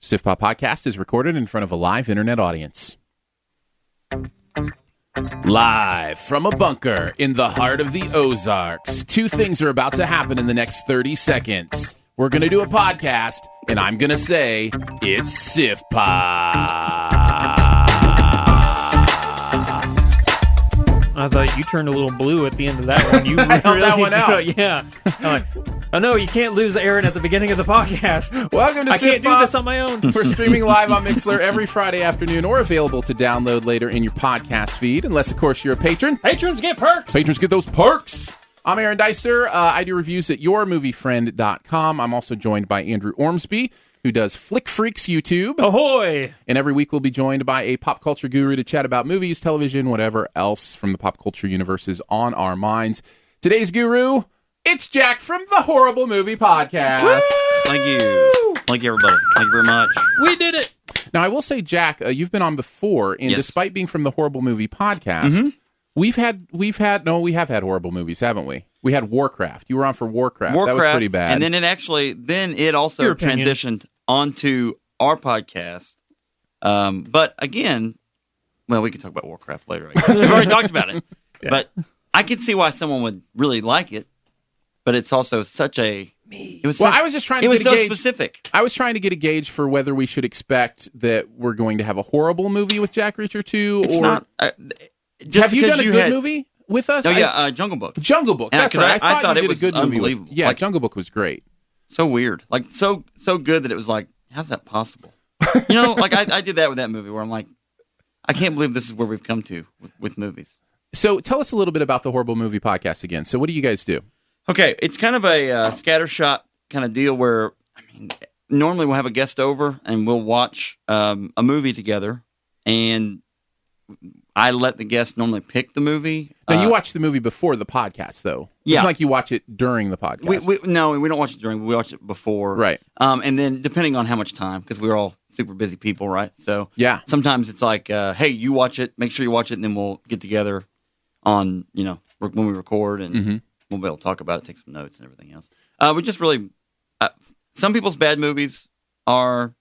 Siftpop podcast is recorded in front of a live internet audience. Live from a bunker in the heart of the Ozarks, two things are about to happen in the next 30 seconds. We're going to do a podcast, and I'm going to say it's Siftpop. I thought you turned a little blue at the end of that one. You I held that one out. Yeah. Oh, no, you can't lose Aaron at the beginning of the podcast. Welcome to Siftpop. I can't do this on my own. We're streaming live on Mixlr every Friday afternoon or available to download later in your podcast feed, unless, of course, you're a patron. Patrons get perks. Patrons get those perks. I'm Aaron Dicer. I do reviews at yourmoviefriend.com. I'm also joined by Andrew Ormsby, who does Flick Freaks YouTube. Ahoy! And every week we'll be joined by a pop culture guru to chat about movies, television, whatever else from the pop culture universe is on our minds. Today's guru, it's Jack from the Horrible Movie Podcast. Woo! Thank you. Thank you, everybody. Thank you very much. We did it. Now, I will say, Jack, you've been on before, and Yes. Despite being from the Horrible Movie Podcast, we have had horrible movies, haven't we? We had Warcraft. You were on for Warcraft. That was pretty bad. And then it also Your opinion. transitioned onto our podcast. But again, well, we can talk about Warcraft later, I guess. We've already talked about it. Yeah. But I could see why someone would really like it. But it's also such a... It was I was just trying to It was get a so gauge. specific. I was trying to get a gauge for whether we should expect that we're going to have a horrible movie with Jack Reacher 2. It's or not... just have you because done a good movie with us? Oh, yeah, Jungle Book. Jungle Book. Yeah, That's 'cause right. I thought you it did was a good movie. unbelievable. Yeah, Like- Jungle Book was great. So weird. Like, so good that it was like, how's that possible? You know, like I did that with that movie where I'm like, I can't believe this is where we've come to with movies. So tell us a little bit about the Horrible Movie Podcast again. So what do you guys do? Okay, it's kind of a scattershot kind of deal where, I mean, normally we'll have a guest over and we'll watch a movie together, and I let the guest normally pick the movie. Now, you watch the movie before the podcast, though. Yeah. It's like you watch it during the podcast. No, we don't watch it during. We watch it before, Right. And then depending on how much time, because we're all super busy people, right? So Yeah. sometimes it's like, hey, you watch it, make sure you watch it, and then we'll get together on when we record, and we'll be able to talk about it, take some notes, and everything else. We just really, some people's bad movies are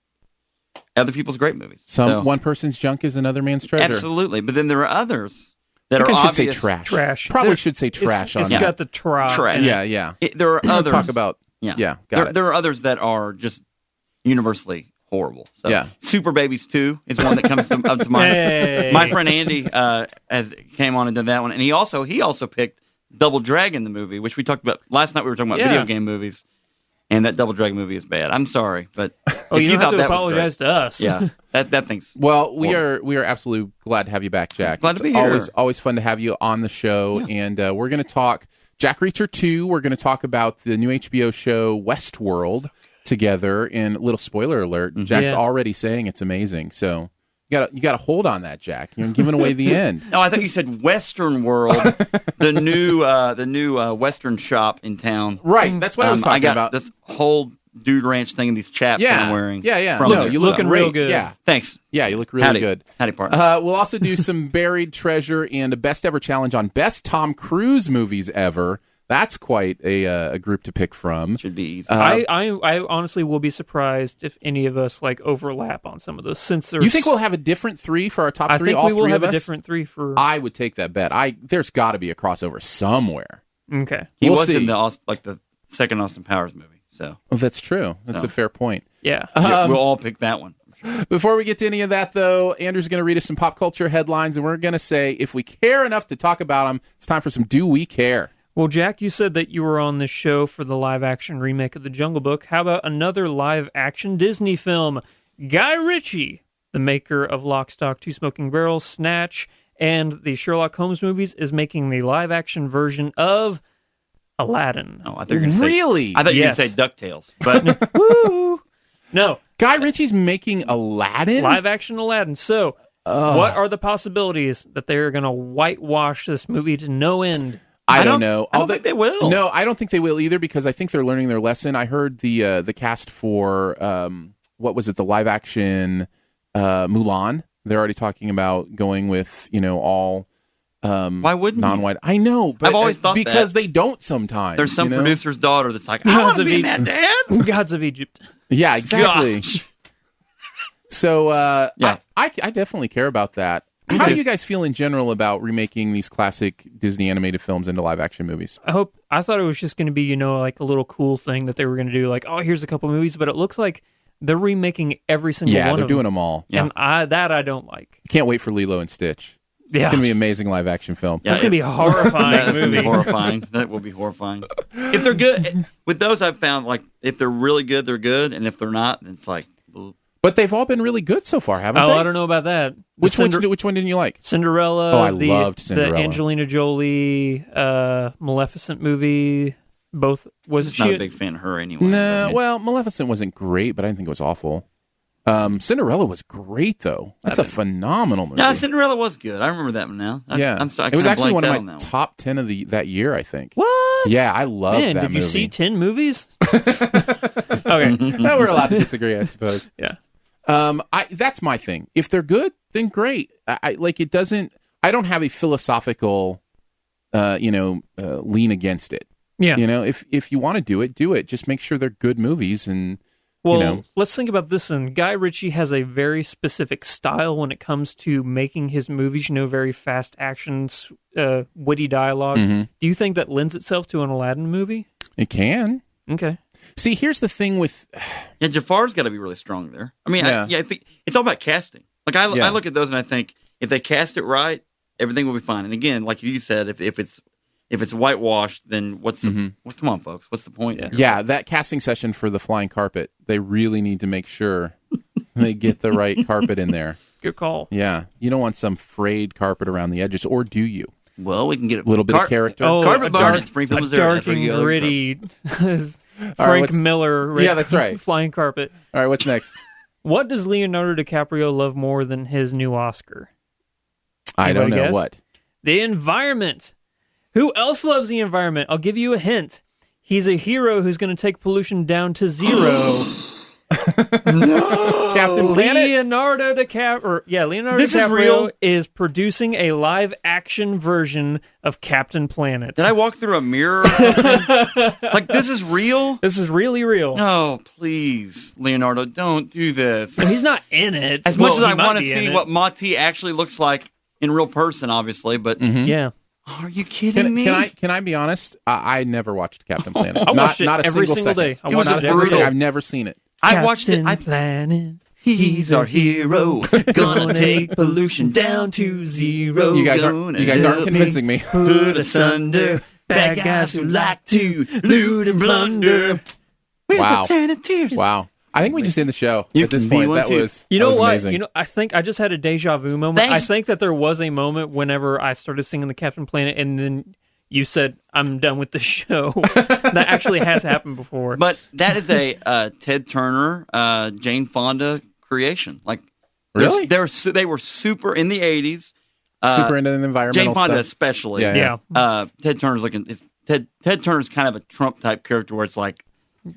other people's great movies. One person's junk is another man's treasure. Absolutely, but then there are others that I think are I should obvious. say trash. Trash. Probably should say trash on It's that. got the tra. Trash. in it. Yeah. There are others. Talk about. Yeah, Got it. There are others that are just universally horrible. So, Yeah. Super Babies 2 is one that comes up to mind. Hey. My friend Andy came on and did that one, and he also picked Double Dragon, the movie, which we talked about last night. We were talking about video game movies, and that Double Dragon movie is bad. I'm sorry, but if You don't thought have to that was apologize to us. great, yeah, that thing's Well, we are absolutely glad to have you back, Jack. Glad to be It's here. always fun to have you on the show, and we're going to talk Jack Reacher 2. We're going to talk about the new HBO show Westworld together. And little spoiler alert, Jack's already saying it's amazing. So you got to hold on that, Jack. You're giving away the end. No, I thought you said Western World, the new Western shop in town. Right, that's what I was talking I got about. this whole Dude Ranch thing and these chaps that I'm wearing. Yeah. From No, there. you look Looking great. real good. Yeah. Thanks. Yeah, you look really good. Howdy, partner. We'll also do some buried treasure and a best ever challenge on best Tom Cruise movies ever. That's quite a group to pick from. Should be easy. I honestly will be surprised if any of us overlap on some of those. Since there's, You think we'll have a different three for our top I three? think All we will three have of a us? different three for. I would take that bet. There's got to be a crossover somewhere. Okay. He we'll was see. in the second Austin Powers movie, so Oh, that's true. That's a fair point. Yeah. we'll all pick that one. Before we get to any of that, though, Andrew's going to read us some pop culture headlines, and we're going to say if we care enough to talk about them, it's time for some Do We Care? Well, Jack, you said that you were on this show for the live-action remake of The Jungle Book. How about another live-action Disney film? Guy Ritchie, the maker of Lock, Stock, Two Smoking Barrels, Snatch, and the Sherlock Holmes movies, is making the live-action version of Aladdin. Oh, I thought you were going to say. Really? I thought you were Yes. going to say DuckTales, but Woo! No, Guy Ritchie's making Aladdin? live-action Aladdin. So, what are the possibilities that they're going to whitewash this movie to no end? I don't know. I don't think they will. No, I don't think they will either because I think they're learning their lesson. I heard the cast for what was it, the live action Mulan. They're already talking about going with all Why wouldn't you? non-white. I know, but I've always thought because that. they don't sometimes. There's some you know? producer's daughter that's like, I want to of be Egypt. that dad. Gods of Egypt. Yeah, exactly. Gosh. So Yeah. I definitely care about that. How do you guys feel in general about remaking these classic Disney animated films into live action movies? I thought it was just going to be, like a little cool thing that they were going to do, like, oh, here's a couple movies, but it looks like they're remaking every single one of them. Yeah, they're doing them all. And I don't like. Can't wait for Lilo and Stitch. Yeah. It's going to be an amazing live action film. It's going to be horrifying. That's going to movie. be horrifying. That will be horrifying. If they're good, with those I've found, like, if they're really good, they're good. And if they're not, it's like... But they've all been really good so far, haven't they? I don't know about that. Which one didn't you like? Cinderella. Oh, I loved Cinderella. The Angelina Jolie Maleficent movie. Both was not a big fan of her anyway. Nah, well, Maleficent wasn't great, but I didn't think it was awful. Cinderella was great, though. That's a phenomenal movie. Yeah, Cinderella was good. I remember that one now. I'm sorry. It was actually one of my top 10 of that year, I think. What? Yeah, I loved that movie. Did you see 10 movies? Okay. Now we're allowed to disagree, I suppose. Yeah. That's my thing. If they're good, then great. I don't have a philosophical, lean against it. Yeah. If you want to do it. Just make sure they're good movies and. Well, let's think about this. And Guy Ritchie has a very specific style when it comes to making his movies. Very fast actions, witty dialogue. Mm-hmm. Do you think that lends itself to an Aladdin movie? It can. Okay. See, here's the thing with... Yeah, Jafar's got to be really strong there. I mean, Yeah. I think it's all about casting. Like, I look at those and I think, if they cast it right, everything will be fine. And again, like you said, if it's whitewashed, then what's the... Well, come on, folks. What's the point? Yeah, that casting session for the flying carpet, they really need to make sure they get the right carpet in there. Good call. Yeah. You don't want some frayed carpet around the edges, or do you? Well, we can get A little bit of character. Carpet Barn in Springfield, Missouri. Dark That's where and you go. gritty right, Frank Miller. Yeah, that's right. Flying carpet. All right, what's next? What does Leonardo DiCaprio love more than his new Oscar? I don't know. Guess? What? The environment. Who else loves the environment? I'll give you a hint. He's a hero who's going to take pollution down to zero. No! Captain Planet? Leonardo DiCaprio This is real? is producing a live-action version of Captain Planet. Did I walk through a mirror or something? Like, this is real? This is really real. No, please, Leonardo, don't do this. He's not in it. As much as I want to see what Mati actually looks like in real person, obviously, but... Yeah. Are you kidding me? Can I be honest? I never watched Captain Planet. I watched it not a every single single second. day. I watched was it a every brutal- day. I've never seen it. I watched it. Captain Planet. He's our hero. Gonna take pollution down to zero. You guys aren't convincing me. Put asunder bad guys who like to loot and plunder. We're Wow. the Planeteers. Wow. I think we just end the show You at this can be point. one That too. was You know that was what? amazing. I think I just had a deja vu moment. Thanks. I think that there was a moment whenever I started singing the Captain Planet, and then you said, "I'm done with the show." That actually has happened before. But that is a Ted Turner, Jane Fonda creation. Like, Really? they were super in the 80s. Super into the environmental Jane Fonda stuff. especially. Yeah. Ted Turner's Ted Turner's kind of a Trump type character where it's like,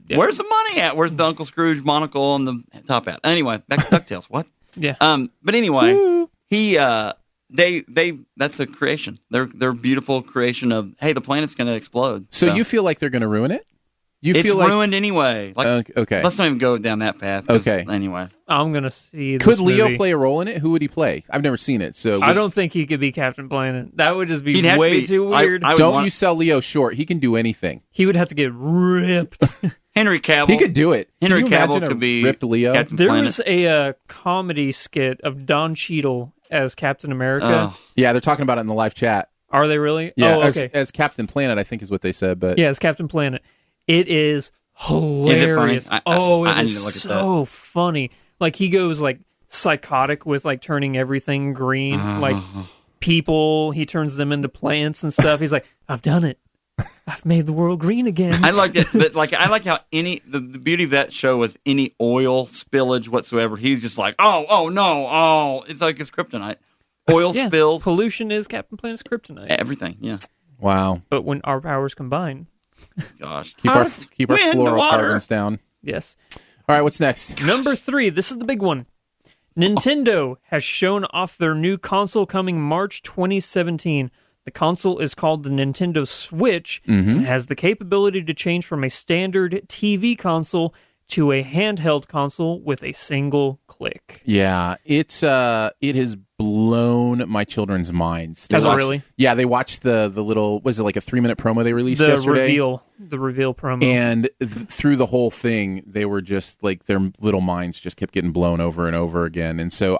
where's the money at? Where's the Uncle Scrooge monocle and the top hat? Anyway, back to DuckTales. What? Yeah. But anyway, that's a creation. They're beautiful creation of, hey, the planet's going to explode. So you feel like they're going to ruin it? You it's feel like ruined anyway. Like, okay. Let's not even go down that path. 'Cause Okay. Anyway, I'm gonna see. This Could Leo movie. play a role in it? Who would he play? I've never seen it, so I don't think he could be Captain Planet. That would just be He'd have to way be- too weird. I would don't want- you sell Leo short. He can do anything. He would have to get ripped. Henry Cavill. He could do it. Henry Can you Cavill imagine a could be ripped Leo. Captain There Planet. was a comedy skit of Don Cheadle as Captain America. Oh. Yeah, they're talking about it in the live chat. Are they really? Yeah, Oh, okay. as Captain Planet, I think is what they said. But Yeah, it's Captain Planet. It is hilarious. funny? It need is to look at so funny. Like, he goes like psychotic with like turning everything green. Like people, he turns them into plants and stuff. He's like, I've done it. I've made the world green again. I liked it, but like I like how the beauty of that show was any oil spillage whatsoever. He's just like, oh no, it's like his kryptonite. Oil Yeah, spills, pollution is Captain Planet's kryptonite. everything. Yeah, wow, But when our powers combine, gosh, keep our Earth, keep our wind, water. fluorocarbons down. yes. All right, what's next? Number 3, this is the big one. Nintendo has shown off their new console coming March 2017. The console is called the Nintendo Switch and has the capability to change from a standard TV console to a handheld console with a single click. Yeah, it has blown my children's minds. Has it really? Yeah, they watched the little, was it like a 3-minute promo they released yesterday? The reveal promo. And through the whole thing, they were just like, their little minds just kept getting blown over and over again. And so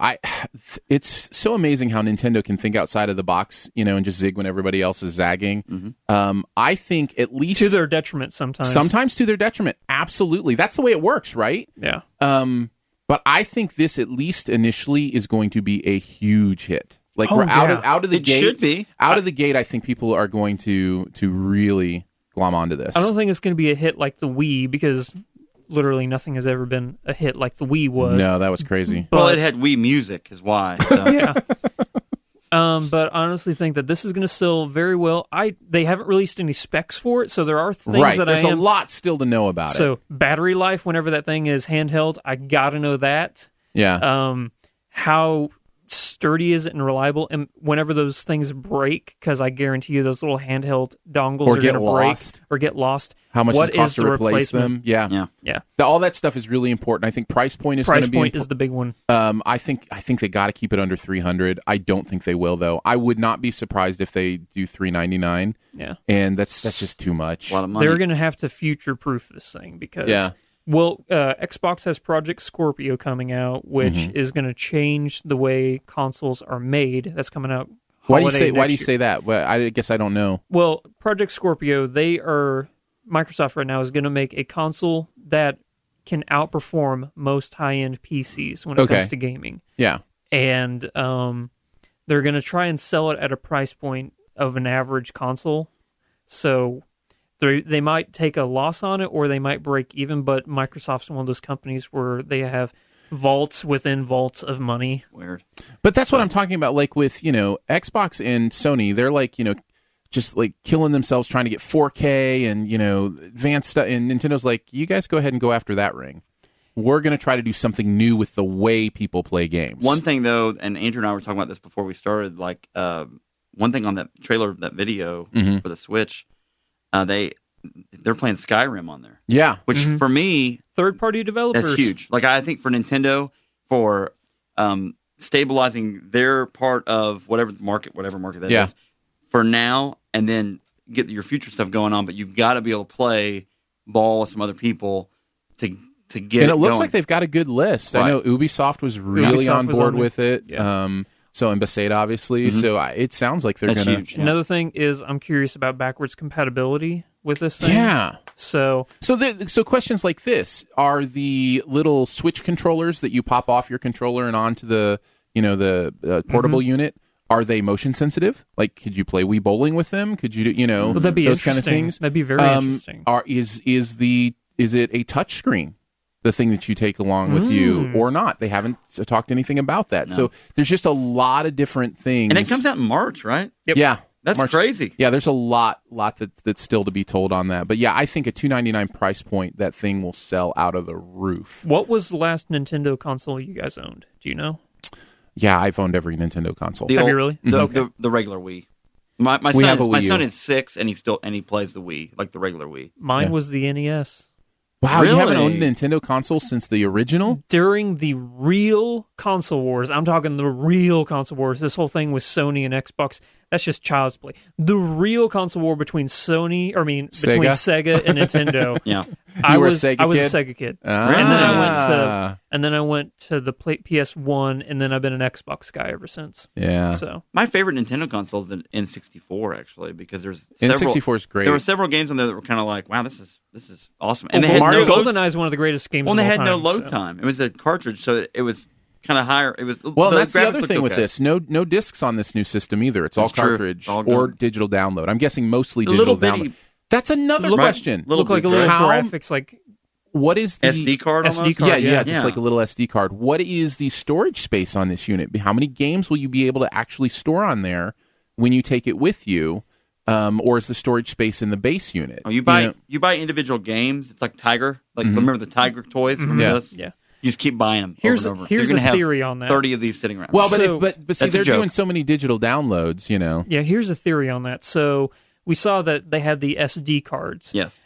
it's so amazing how Nintendo can think outside of the box, and just zig when everybody else is zagging. Mm-hmm. I think at least to their detriment sometimes. Sometimes to their detriment. Absolutely. That's the way it works, right? Yeah. But I think this, at least initially, is going to be a huge hit. Like, we're out of the gate. It should be. Out of the gate, I think people are going to really glom onto this. I don't think it's going to be a hit like the Wii, because literally nothing has ever been a hit like the Wii was. No, that was crazy. Well, it had Wii Music, is why. So. Yeah. But I honestly think that this is going to sell very well. They haven't released any specs for it, so there are things that There's a lot still to know about it. So battery life, whenever that thing is handheld, I got to know that. Yeah. How sturdy is it and reliable? And whenever those things break, because I guarantee you those little handheld dongles are going to break or get lost. How much does it cost to replace them? Yeah. All that stuff is really important. I think price point is going to be... Price point is the big one. I think they got to keep it under $300. I don't think they will, though. I would not be surprised if they do $399. Yeah. And that's just too much. A lot of money. They're going to have to future-proof this thing because... Yeah. Well, Xbox has Project Scorpio coming out, which is going to change the way consoles are made. That's coming out. Why do you say that? Well, I guess I don't know. Well, Project Scorpio, Microsoft right now is going to make a console that can outperform most high-end PCs when it comes to gaming. Yeah. And they're going to try and sell it at a price point of an average console. So they might take a loss on it, or they might break even, but Microsoft's one of those companies where they have vaults within vaults of money. Weird. But that's what I'm talking about. Like with, Xbox and Sony, they're like, just like killing themselves trying to get 4K and, advanced stuff. And Nintendo's like, you guys go ahead and go after that ring. We're going to try to do something new with the way people play games. One thing, though, and Andrew and I were talking about this before we started, like, one thing on that trailer, that video for the Switch, they're playing Skyrim on there. Yeah. Which, for me... Third-party developers. That's huge. Like, I think for Nintendo, for stabilizing their part of whatever market that is, for now, and then get your future stuff going on, but you've got to be able to play ball with some other people to get and it looks going. like they've got a good list. Right. I know Ubisoft was really on board with it. Yeah. So, and Bethesda, obviously. So it sounds like they're going to... Another thing is I'm curious about backwards compatibility with this thing. Yeah. So questions like this, are the little Switch controllers that you pop off your controller and onto the portable unit, are they motion sensitive? Like, could you play Wii Bowling with them? Could you well, that'd be those kind of things? That'd be very interesting. Is it a touch screen? The thing that you take along with you or not. They haven't talked anything about that. No. So there's just a lot of different things. And it comes out in March, right? Yep. Yeah. That's March. Crazy. Yeah, there's a lot that's still to be told on that. But yeah, I think a $299 price point, that thing will sell out of the roof. What was the last Nintendo console you guys owned? Do you know? Yeah, I've owned every Nintendo console. Have you really? The regular Wii. My son is 6 and he plays the Wii, like the regular Wii. Mine was the NES. Wow, really? You haven't owned a Nintendo console since the original? During the real console wars, I'm talking the real console wars, this whole thing with Sony and Xbox, that's just child's play. The real console war between Sega and Nintendo. Yeah. I was a Sega kid. And then I went to the PS1, and then I've been an Xbox guy ever since. Yeah. So my favorite Nintendo console is the N64, actually, because there's N64 is great. There were several games on there that were kind of like, wow, this is awesome. And GoldenEye is one of the greatest games. Well, of all they had time, no load time. It was a cartridge, so it was kind of higher. It was that's the other thing with this. No discs on this new system either. It's all cartridge or digital download. I'm guessing mostly digital download. That's another question. Look like a little graphics, like what is the SD card? SD card, yeah, just like a little SD card. What is the storage space on this unit? How many games will you be able to actually store on there when you take it with you? Or is the storage space in the base unit? Oh, you buy individual games. It's like Tiger. Like remember the Tiger toys? Remember this? Yeah. You just keep buying them. Here's over and over. Here's so you're a theory on that. 30 of these sitting around. Well, but see, they're doing so many digital downloads. Yeah, here's a theory on that. So we saw that they had the SD cards. Yes.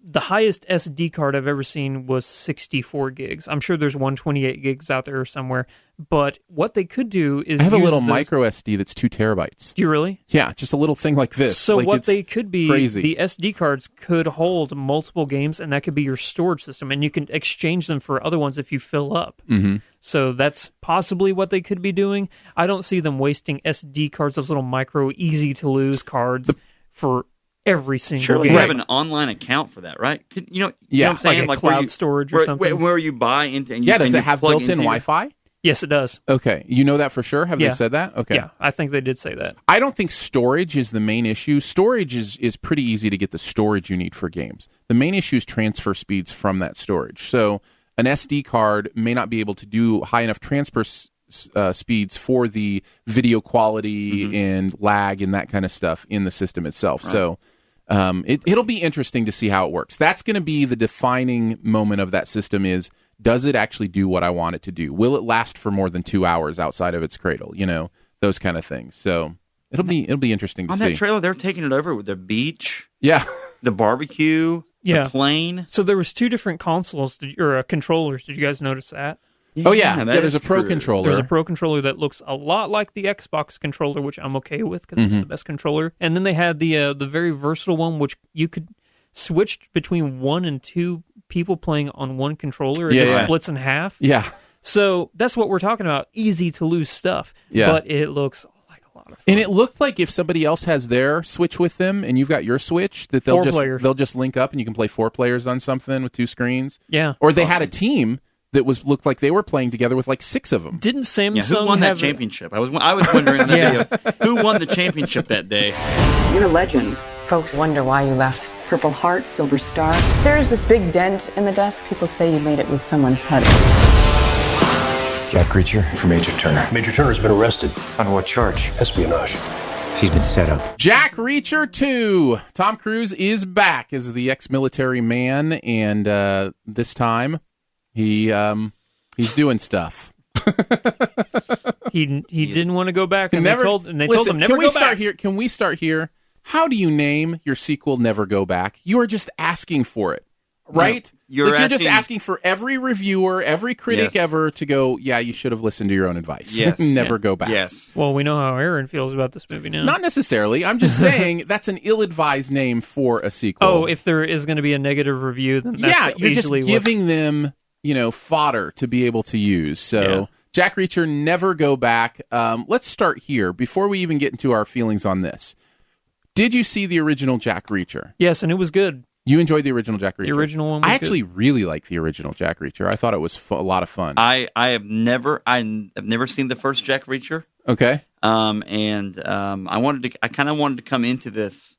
the highest SD card I've ever seen was 64 gigs. I'm sure there's 128 gigs out there somewhere. But what they could do is I have a little micro SD that's 2 terabytes. Do you really? Yeah, just a little thing like this. So like what they could be, crazy. The SD cards could hold multiple games, and that could be your storage system, and you can exchange them for other ones if you fill up. Mm-hmm. So that's possibly what they could be doing. I don't see them wasting SD cards, those little micro, easy-to-lose cards, for every single Surely game. you have an online account for that, right? You know what I'm saying? Like a cloud storage or something. Where you buy into... And does it have built-in Wi-Fi? Yes, it does. Okay. You know that for sure? Have they said that? Okay. Yeah, I think they did say that. I don't think storage is the main issue. Storage is pretty easy to get the storage you need for games. The main issue is transfer speeds from that storage. So an SD card may not be able to do high enough transfer speeds for the video quality and lag and that kind of stuff in the system itself. Right. So it'll be interesting to see how it works. That's going to be the defining moment of that system is, does it actually do what I want it to do? Will it last for more than 2 hours outside of its cradle? You know, those kind of things. So it'll be interesting to see. On that trailer, they're taking it over with the beach, the barbecue, the plane. So there was 2 different consoles or controllers. Did you guys notice that? Yeah, there's a Pro controller. There's a Pro controller that looks a lot like the Xbox controller, which I'm okay with because it's the best controller. And then they had the very versatile one, which you could switch between 1 and 2 people playing on one controller. It just splits in half. Yeah. So that's what we're talking about. Easy to lose stuff. Yeah. But it looks like a lot of fun. And it looked like if somebody else has their Switch with them and you've got your Switch, that they'll just link up and you can play 4 players on something with 2 screens. Yeah. Or they had a team that looked like they were playing together with like 6 of them. Didn't Samsung who won that championship? I was wondering on that video, who won the championship that day? You're a legend. Folks wonder why you left. Purple Heart, Silver Star. There's this big dent in the desk. People say you made it with someone's head. Jack Reacher for Major Turner. Major Turner's been arrested. On what charge? Espionage. He's been set up. Jack Reacher 2. Tom Cruise is back as the ex-military man, and this time he's doing stuff. He didn't want to go back, and they told him never can we go start back. Here? Can we start here? How do you name your sequel Never Go Back? You are just asking for it, right? No, you're just asking for every reviewer, every critic ever to go, yeah, you should have listened to your own advice. Yes. Never go back. Yes. Well, we know how Aaron feels about this movie now. Not necessarily. I'm just saying that's an ill-advised name for a sequel. Oh, if there is going to be a negative review, then that's you're just giving them, fodder to be able to use. So Jack Reacher, Never Go Back. Let's start here before we even get into our feelings on this. Did you see the original Jack Reacher? Yes, and it was good. You enjoyed the original Jack Reacher? The original one was I actually really like the original Jack Reacher. I thought it was a lot of fun. I've never seen the first Jack Reacher. Okay. I kind of wanted to come into this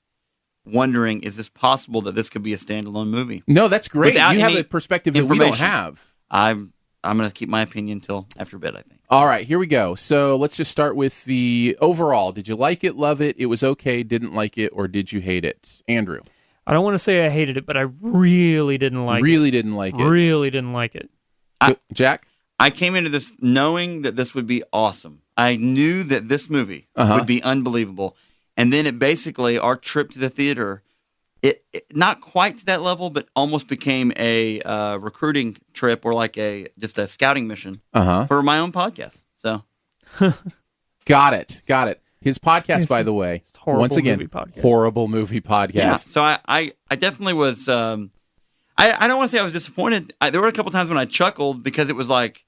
wondering, is this possible that this could be a standalone movie? No, that's great. Without you have a perspective that we don't have. I'm going to keep my opinion until after bed, I think. All right, here we go. So let's just start with the overall. Did you like it, love it, it was okay, didn't like it, or did you hate it? Andrew. I don't want to say I hated it, but I really didn't like it. Really didn't like it. Really didn't like it. Jack? I came into this knowing that this would be awesome. I knew that this movie would be unbelievable. And then it basically, our trip to the theater, it not quite to that level, but almost became a recruiting trip or like just a scouting mission for my own podcast. So, Got it. His podcast, by the way, once again, horrible movie podcast. Yeah. So I definitely was. I don't want to say I was disappointed. There were a couple times when I chuckled because it was like,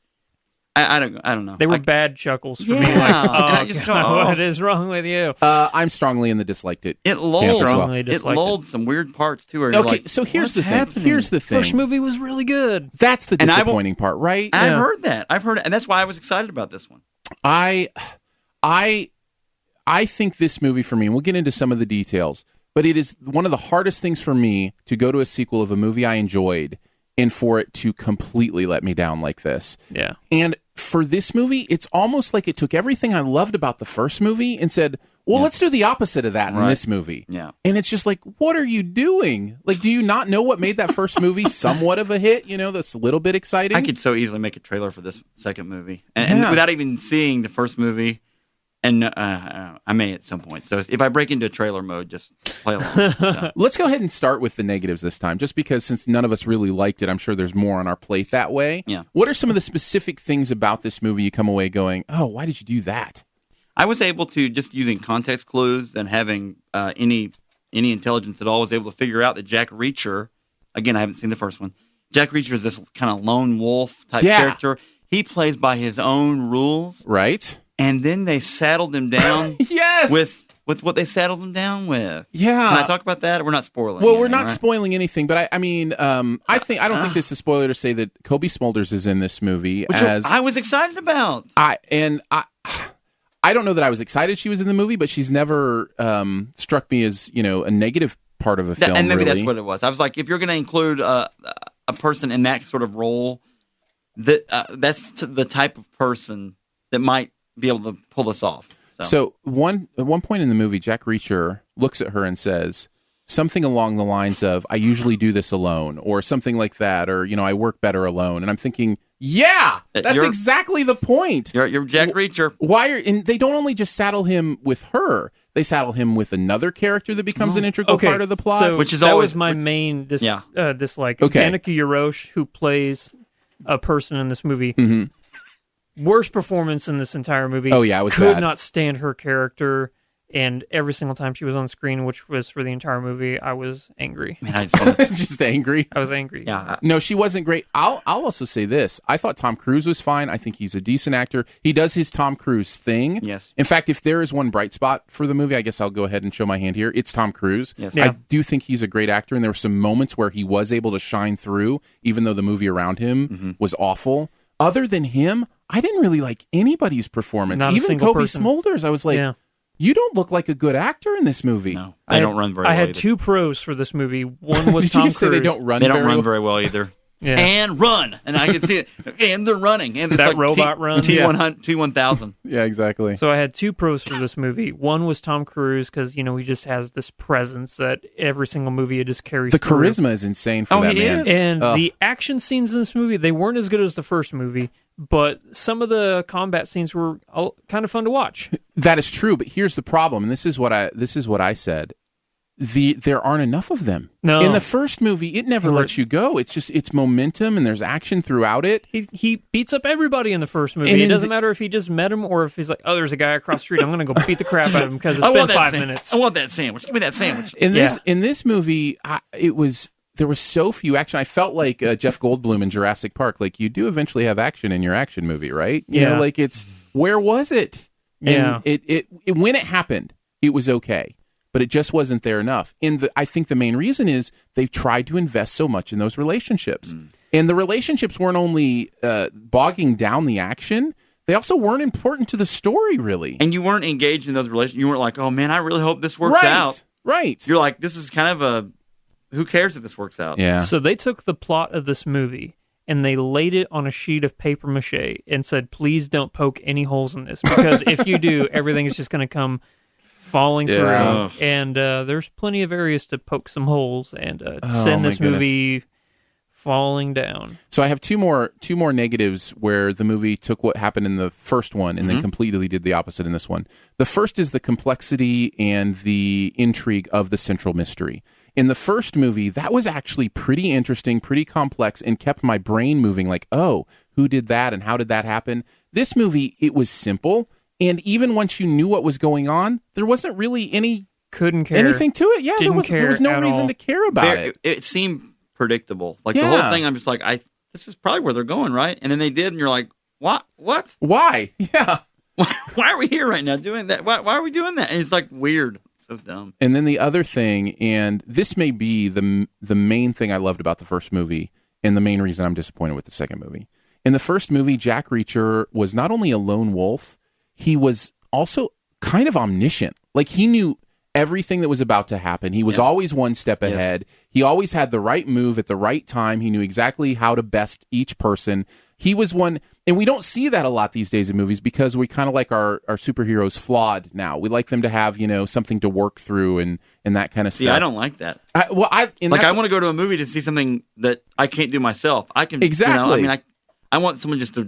I don't know. They were bad chuckles for me. Yeah. Like, And I just God, what is wrong with you? I'm strongly in the disliked it. It lulled. It lulled some weird parts too. Where Okay, like, so here's the happening? thing. Here's the thing. First movie was really good. That's the disappointing part, right? I've heard that. And that's why I was excited about this one. I think this movie for me, and we'll get into some of the details, but it is one of the hardest things for me to go to a sequel of a movie I enjoyed and for it to completely let me down like this. Yeah. And for this movie, it's almost like it took everything I loved about the first movie and said, well, let's do the opposite of that in this movie. Yeah. And it's just like, what are you doing? Like, do you not know what made that first movie somewhat of a hit? That's a little bit exciting. I could so easily make a trailer for this second movie. And without even seeing the first movie, And I may at some point. So if I break into trailer mode, just play along. So. Let's go ahead and start with the negatives this time, just because since none of us really liked it, I'm sure there's more on our plate that way. Yeah. What are some of the specific things about this movie you come away going, oh, why did you do that? I was able to, just using context clues and having any intelligence at all, was able to figure out that Jack Reacher, again, I haven't seen the first one, Jack Reacher is this kind of lone wolf type character. He plays by his own rules. Right. And then they saddled him down yes! with what they saddled him down with. Yeah. Can I talk about that? We're not spoiling Well, anything, we're not right? spoiling anything, but I mean, I don't think this is a spoiler to say that Kobe Smulders is in this movie. Which I was excited about. I don't know that I was excited she was in the movie, but she's never struck me as, a negative part of a film, And maybe really. that's what it was. I was like, if you're going to include a person in that sort of role, that's the type of person that might be able to pull this off. So at one point in the movie, Jack Reacher looks at her and says something along the lines of, I usually do this alone, or something like that, or, I work better alone. And I'm thinking, yeah, that's exactly the point. You're Jack Reacher. And they don't only just saddle him with her, they saddle him with another character that becomes an integral part of the plot. So which is that always was my main dislike. Okay. Danica Yarosh, who plays a person in this movie, worst performance in this entire movie. Oh, yeah, it was could bad. not stand her character, and every single time she was on screen, which was for the entire movie, I was angry. Man, I just Just angry. I was angry. yeah. No, she wasn't great. I'll also say this. I thought Tom Cruise was fine. I think he's a decent actor. He does his Tom Cruise thing. Yes. In fact, if there is one bright spot for the movie, I guess I'll go ahead and show my hand here. It's Tom Cruise. Yes. Yeah. I do think he's a great actor, and there were some moments where he was able to shine through, even though the movie around him was awful. Other than him, I didn't really like anybody's performance. Not a Even single Kobe person. Smulders, I was like, you don't look like a good actor in this movie. No, I don't run very well I had either. 2 pros for this movie. One was Did Tom you just Cruise. say they don't run They don't very run well? very well either. Yeah. And run. And I can see it. And they're running. And it's That like robot run? T100, T1000. Yeah, exactly. So I had 2 pros for this movie. One was Tom Cruise, because, he just has this presence that every single movie it just carries The through. charisma is insane for that he man. is. And Ugh. the action scenes in this movie, they weren't as good as the first movie, but some of the combat scenes were kind of fun to watch. That is true, but here's the problem, and this is what I said. There aren't enough of them. No. In the first movie, it never lets you go. It's momentum, and there's action throughout it. He beats up everybody in the first movie. And It in doesn't matter if he just met him or if he's like, oh, there's a guy across the street. I'm going to go beat the crap out of him because it's been 5 minutes. I want that sandwich. Give me that sandwich. In this movie, there was so few action. I felt like Jeff Goldblum in Jurassic Park. Like, you do eventually have action in your action movie, right? You know, like it's where was it? And it when it happened, it was okay. But it just wasn't there enough. I think the main reason is they've tried to invest so much in those relationships. And the relationships weren't only bogging down the action, they also weren't important to the story, really. And you weren't engaged in those relationships. You weren't like, oh, man, I really hope this works out. Right. You're like, this is kind of who cares if this works out? Yeah. So they took the plot of this movie and they laid it on a sheet of paper mache and said, please don't poke any holes in this, because if you do, everything is just going to come falling through. And there's plenty of areas to poke some holes and send this movie falling down. So I have two more negatives where the movie took what happened in the first one and then completely did the opposite in this one. The first is the complexity and the intrigue of the central mystery. In the first movie, that was actually pretty interesting, pretty complex, and kept my brain moving like, oh, who did that and how did that happen? This movie, it was simple, and even once you knew what was going on, there wasn't really anything to it. Yeah, there was no reason to care about it. It seemed predictable. Like the whole thing, I'm just like, this is probably where they're going, right? And then they did, and you're like, what? Why? Yeah. Why are we here right now doing that? Why are we doing that? And it's like weird. So dumb. And then the other thing, and this may be the main thing I loved about the first movie, and the main reason I'm disappointed with the second movie. In the first movie, Jack Reacher was not only a lone wolf, he was also kind of omniscient. Like, he knew everything that was about to happen. He was always one step ahead. He always had the right move at the right time. He knew exactly how to best each person. He was one, and we don't see that a lot these days in movies because we kind of like our superheroes flawed now. We like them to have, something to work through and that kind of stuff. See, I don't like that. I want to go to a movie to see something that I can't do myself. I can exactly. I want someone just to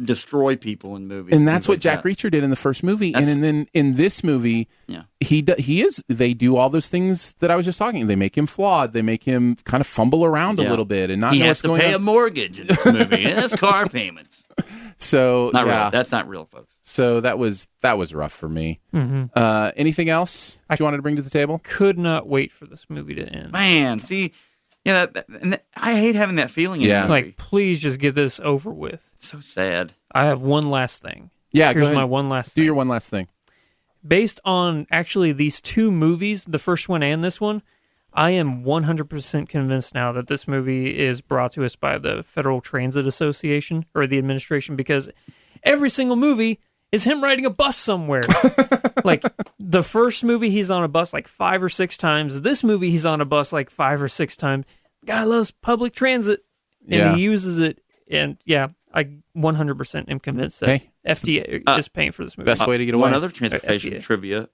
destroy people in movies. And that's things what like Jack that. Reacher did in the first movie. And then in this movie, Yeah. they do all those things that I was just talking. They make him flawed. They make him kind of fumble around a little bit and not He know has what's to going pay on. a mortgage in this movie. And his car payments. So Not yeah. real. That's not real, folks. So that was rough for me. Anything else that you wanted to bring to the table? Could not wait for this movie to end. Man, see, I hate having that feeling in a movie. Like, please just get this over with. It's so sad. I have one last thing. Yeah, go Here's ahead. my one last Do thing. your one last thing. Based on actually these two movies, the first one and this one, I am 100% convinced now that this movie is brought to us by the Federal Transit Association or the administration, because every single movie is him riding a bus somewhere. Like, the first movie, he's on a bus like 5 or 6 times. This movie, he's on a bus like 5 or 6 times. The guy loves public transit, and he uses it. And, yeah, I 100% am convinced that FDA is paying for this movie. Best way to get away. One other transportation FDA. trivia.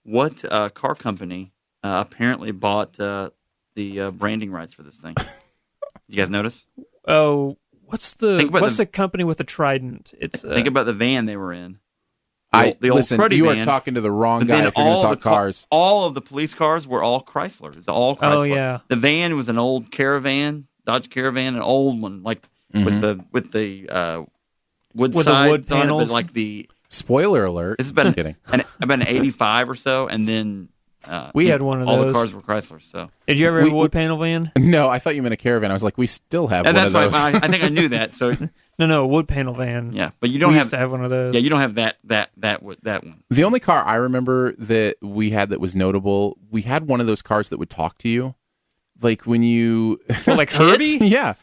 What car company apparently bought the branding rights for this thing? Did you guys notice? Oh, what's the the company with the trident? It's Think about the van they were in. The old Listen, cruddy you are van. talking to the wrong But guy then if you're going to talk the cars. all of the police cars were all Chrysler. It's all Chrysler. Oh, yeah. The van was an old Caravan, Dodge Caravan, an old one, like with the wood With the sides wood on it, panels? but like the Spoiler alert. it's about kidding. about an 85 or so, and then We had one of all the those. cars were Chrysler. So Did you ever have a wood panel van? No, I thought you meant a caravan. I was like, we still have and one of that's those. why I think I knew that. So No, a wood panel van. yeah, but you don't we have used to have one of those. yeah, you don't have that one. The only car I remember that we had that was notable, we had one of those cars that would talk to you. Like when you... Well, like Herbie? yeah.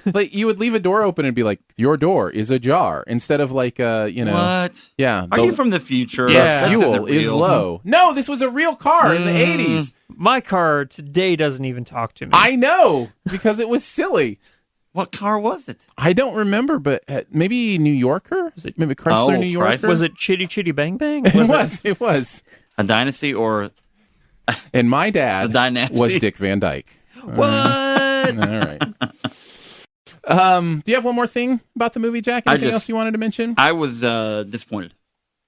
Like you would leave a door open and be like, your door is ajar. Instead of like, What? Yeah. Are you from the future? Yeah. The This fuel isn't is real. low. No, this was a real car in the 80s. My car today doesn't even talk to me. I know, because it was silly. What car was it? I don't remember, but maybe New Yorker? Maybe Chrysler Oh, New Yorker? Chrysler? Was it Chitty Chitty Bang Bang? It was. A Dynasty or And my dad The Dynasty? was Dick Van Dyke. What? All right. Do you have one more thing about the movie, Jack? Anything else you wanted to mention? I was disappointed.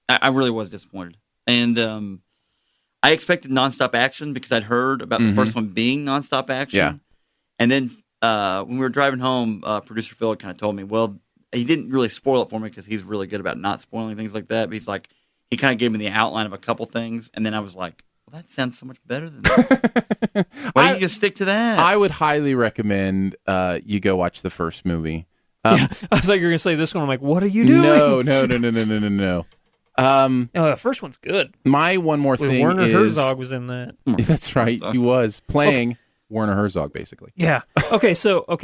I really was disappointed. And I expected nonstop action because I'd heard about the first one being nonstop action. Yeah. And then when we were driving home, producer Phil kind of told me, well, he didn't really spoil it for me because he's really good about not spoiling things like that. But he's like, he kind of gave me the outline of a couple things. And then I was like, well, that sounds so much better than that. Why don't you just stick to that? I would highly recommend you go watch the first movie. I was like, you're going to say this one. I'm like, what are you doing? No. Oh, the first one's good. My one more With thing Werner is... Herzog was in that. That's right. He was playing Werner Herzog, basically. Yeah. Okay,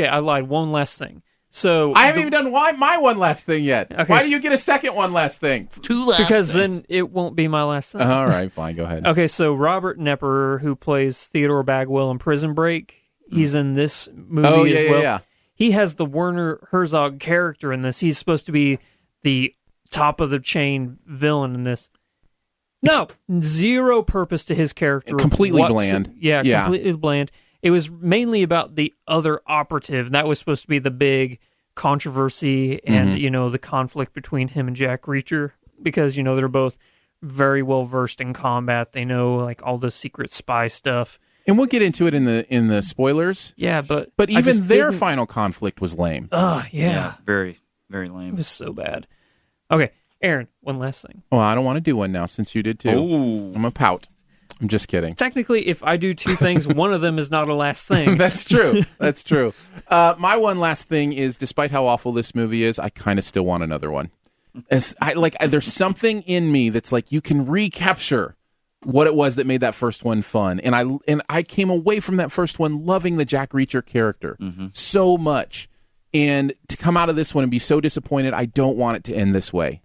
I lied. One last thing. So I haven't even done my one last thing yet. Okay, Why do you get a second one last thing? Two last because things. then it won't be my last thing. All right, fine. Go ahead. Okay, so Robert Knepper, who plays Theodore Bagwell in Prison Break, he's in this movie as well. Yeah. He has the Werner Herzog character in this. He's supposed to be the top of the chain villain in this. No, zero purpose to his character. Completely bland. Yeah, Yeah. completely bland. It was mainly about the other operative. That was supposed to be the big controversy and, the conflict between him and Jack Reacher because, they're both very well versed in combat. They know like all the secret spy stuff. And we'll get into it in the spoilers. Yeah, but I even just their didn't- final conflict was lame. yeah. Very, very It lame. was so bad. Okay, Aaron, one last thing. Well, I don't want to do one now since you did too. Oh, I'm a pout. I'm just kidding. Technically, if I do two things, one of them is not a last thing. That's true. That's true. My one last thing is, despite how awful this movie is, I kind of still want another one. There's something in me that's like, you can recapture what it was that made that first one fun. And I came away from that first one loving the Jack Reacher character so much. And to come out of this one and be so disappointed, I don't want it to end this way.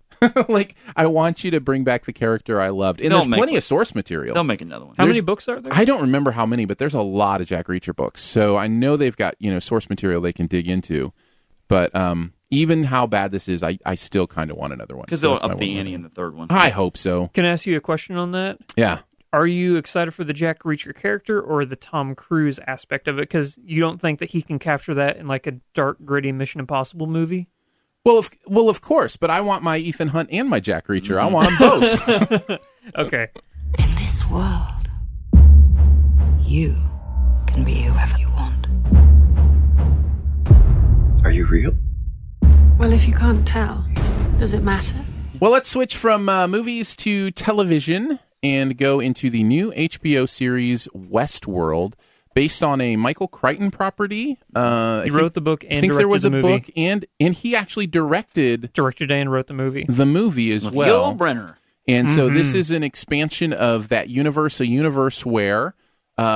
Like, I want you to bring back the character I loved. And They'll there's make plenty one. of source material. they'll make another one. How many books are there? I don't remember how many, but there's a lot of Jack Reacher books. So I know they've got, source material they can dig into. But even how bad this is, I still kind of want another one. Because So they'll that's my up the one ante more. in the third one. I hope so. Can I ask you a question on that? Yeah. Are you excited for the Jack Reacher character or the Tom Cruise aspect of it? Because you don't think that he can capture that in like a dark, gritty Mission Impossible movie? Well, of course, but I want my Ethan Hunt and my Jack Reacher. I want them both. Okay. In this world, you can be whoever you want. Are you real? Well, if you can't tell, does it matter? Well, let's switch from movies to television and go into the new HBO series Westworld, based on a Michael Crichton property. He wrote the book and directed there was the a movie. book, and he actually directed and wrote the movie. The movie as With well. Yul Brynner. And so this is an expansion of that universe, a universe where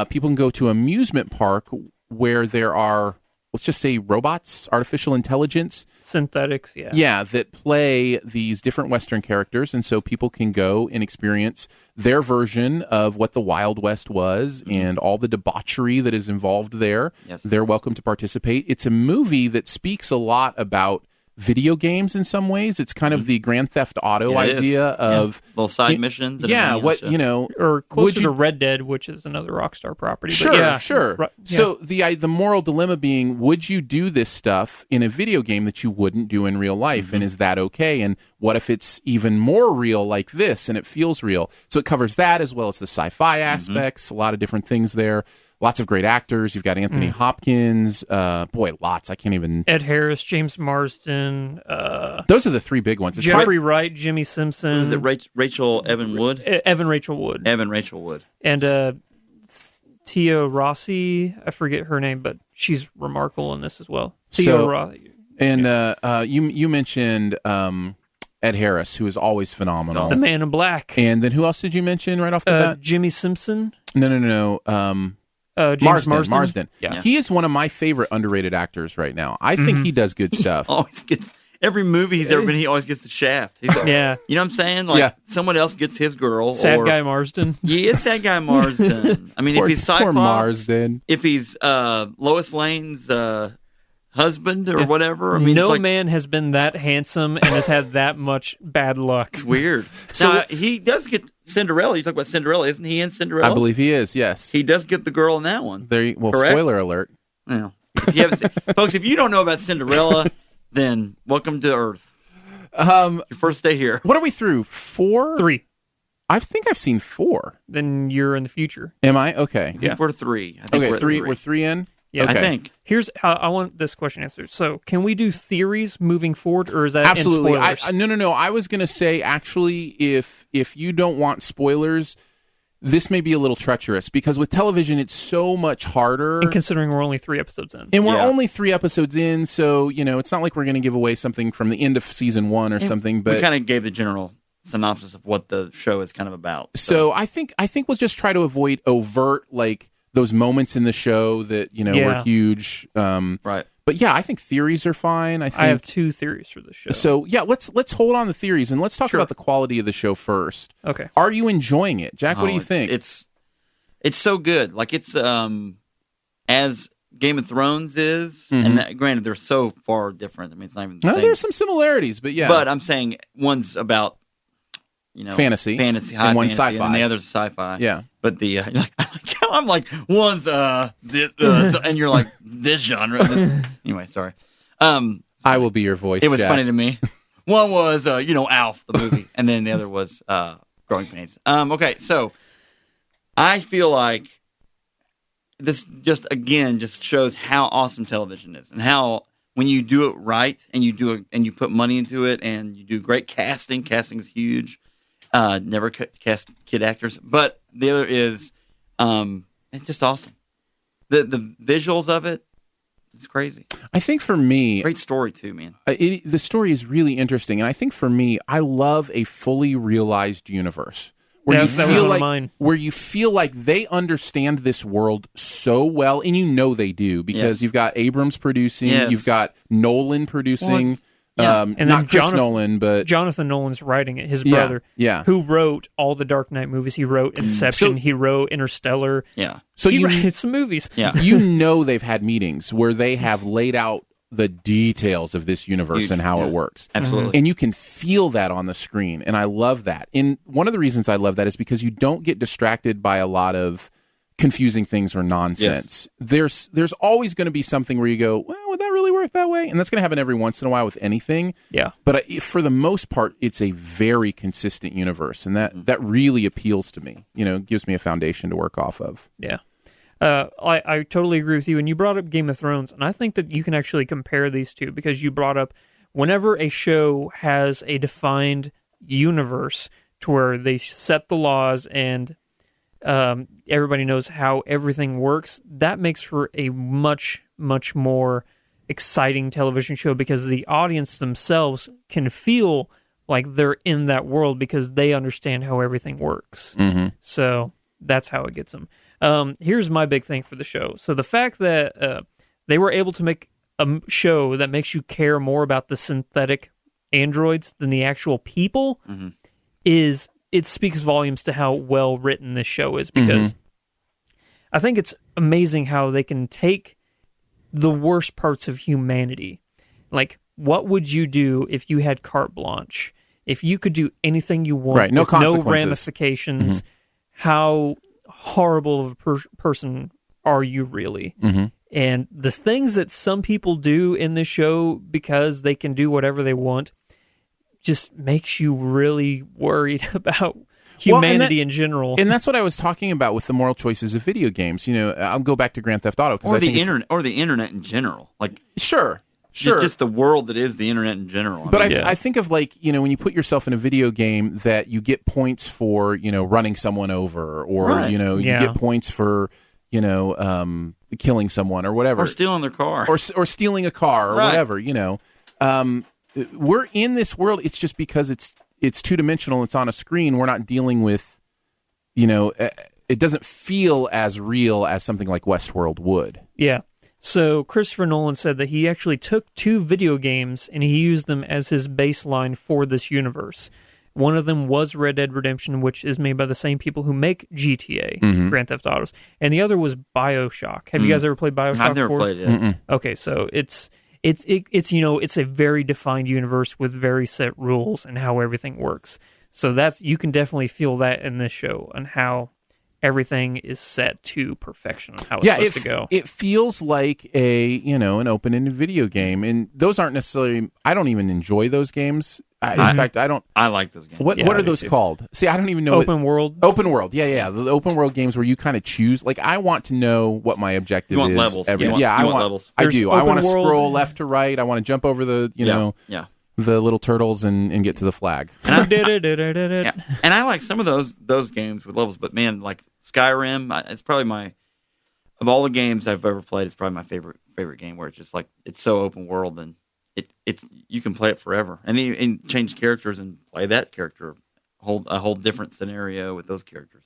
people can go to an amusement park where there are, let's just say, robots, artificial intelligence. Synthetics, yeah. Yeah, that play these different Western characters. And so people can go and experience their version of what the Wild West was and all the debauchery that is involved there. Yes. They're welcome to participate. It's a movie that speaks a lot about video games in some ways. It's kind of the Grand Theft Auto Yeah, it is. idea of little side missions. And yeah, everything what else, you know, Or would closer you- to Red Dead, which is another Rockstar property. But Sure, yeah, sure. Right, yeah. So the moral dilemma being, would you do this stuff in a video game that you wouldn't do in real life, and is that okay? And what if it's even more real like this, and it feels real? So it covers that as well as the sci-fi aspects. A lot of different things there. Lots of great actors. You've got Anthony Hopkins. Boy, lots. I can't even. Ed Harris, James Marsden, Those are the three big ones. It's Jeffrey Wright, Jimmy Simpson. Is it Rachel Evan Wood? Evan Rachel Wood. Evan Rachel Wood. And Tia Rossi, I forget her name, but she's remarkable in this as well. So- Rossi. And you mentioned Ed Harris, who is always phenomenal. The Man in Black. And then who else did you mention right off the bat? Jimmy Simpson. No. James Marsden. Yeah. He is one of my favorite underrated actors right now. I think he does good stuff. Always gets every movie he's ever been. He always gets the shaft. He's like, Yeah. you know what I'm saying? Like Yeah. someone else gets his girl. Sad or, guy Marsden. Yeah, sad guy Marsden. I mean, Poor- if he's poor Cyclops, Marsden. if he's Lois Lane's husband or whatever. I mean, No it's like, man has been that handsome and has had that much bad luck. it's weird. So- now, he does get Cinderella. You talk about Cinderella, isn't he in Cinderella? I believe he is. Yes. he does get the girl in that one. Well, Correct? spoiler alert. Yeah. If you haven't folks, if you don't know about Cinderella, then welcome to Earth. Your first day here. What are we through? 4? 3. I think I've seen 4. Then you're in the future. Am I? Okay. I think we're 3. I think Okay. we're at 3. We're 3 in. Yeah. Okay. I think. Here's how I want this question answered. So, can we do theories moving forward, or is that Absolutely. in spoilers? No. I was going to say, actually, if you don't want spoilers, this may be a little treacherous because with television, it's so much harder. And considering we're only 3 episodes in. And we're Yeah. only 3 episodes in, so it's not like we're going to give away something from the end of season 1 or something. But we kind of gave the general synopsis of what the show is kind of about. so I think we'll just try to avoid overt those moments in the show that were Yeah. huge. Right. But yeah, I think theories are fine. I think I have 2 theories for this show. so. Yeah, let's hold on the theories and let's talk Sure. about the quality of the show first. Okay. Are you enjoying it, Jack? What do you it's- think? It's so good. Like it's as Game of Thrones is, and that, granted they're so far different. I mean, it's not even the No, same. there's some similarities, but yeah. But I'm saying one's about Fantasy. high And one's fantasy, sci-fi. and the other's sci-fi. Yeah. But the I like how I'm like one's this, and you're like this genre. Anyway, sorry. I will be your voice. It was Jack. funny to me. One was Alf the movie, and then the other was Growing Pains. Okay, so I feel like this just shows how awesome television is, and how when you do it right, and you do it, and you put money into it, and you do great casting. Casting's huge. Never cast kid actors, but the other is it's just awesome. The visuals of it, it's crazy. I think for me, Great story too, man. the story is really interesting, and I think for me, I love a fully realized universe where Yeah, you that was feel one of like mine. where you feel like they understand this world so well, and they do because Yes. you've got Abrams producing, Yes. you've got Nolan producing. Well, yeah. And then not Chris Jonathan- Nolan, but Jonathan Nolan's writing it, his Yeah, brother, yeah. who wrote all the Dark Knight movies. He wrote Inception, So- he wrote Interstellar. Yeah. so He you wrote some movies. Yeah. they've had meetings where they have laid out the details of this universe Huge, and how yeah. it works. Absolutely. And you can feel that on the screen. And I love that. And one of the reasons I love that is because you don't get distracted by a lot of confusing things or nonsense. There's always going to be something where you go, well, would that really work that way? And that's going to happen every once in a while with anything. Yeah. But for the most part, it's a very consistent universe, and that really appeals to me. Gives me a foundation to work off of. Yeah. I totally agree with you. And you brought up Game of Thrones, and I think that you can actually compare these two because you brought up whenever a show has a defined universe to where they set the laws and everybody knows how everything works, that makes for a much, much more exciting television show because the audience themselves can feel like they're in that world because they understand how everything works. Mm-hmm. So that's how it gets them. Here's my big thing for the show. So the fact that they were able to make a show that makes you care more about the synthetic androids than the actual people it speaks volumes to how well written this show is because I think it's amazing how they can take the worst parts of humanity. Like, what would you do if you had carte blanche? If you could do anything you want, right, no with consequences. No ramifications, how horrible of a person are you really? And the things that some people do in this show because they can do whatever they want just makes you really worried about humanity in general. And that's what I was talking about with the moral choices of video games. I'll go back to Grand Theft Auto or the internet in general. Like sure. Just the world that is the internet in general. But I think of when you put yourself in a video game that you get points for, running someone over or, you get points for, killing someone or whatever. Or stealing their car. Or stealing a car or whatever, we're in this world. It's just because it's two-dimensional. It's on a screen. We're not dealing with, it doesn't feel as real as something like Westworld would. Yeah. So Christopher Nolan said that he actually took 2 video games and he used them as his baseline for this universe. One of them was Red Dead Redemption, which is made by the same people who make GTA, Grand Theft Autos, and the other was BioShock. Have you guys ever played BioShock? I've never played it. Okay, so it's a very defined universe with very set rules and how everything works. So you can definitely feel that in this show and how everything is set to perfection on how it's supposed to go. It feels like an open-ended video game, and those aren't necessarily. I don't even enjoy those games. In fact, I don't. I like those games. What are those called? See, I don't even know. Open world. Open world. Yeah. The open world games where you kind of choose. Like, I want to know what my objective is. Levels. I want levels. I do. I want to scroll left to right. I want to jump over the the little turtles and get to the flag. And I like some of those games with levels, but man, like Skyrim, it's probably of all the games I've ever played, it's probably my favorite game where it's just like it's so open world and it's you can play it forever and change characters and play that character, hold a whole different scenario with those characters.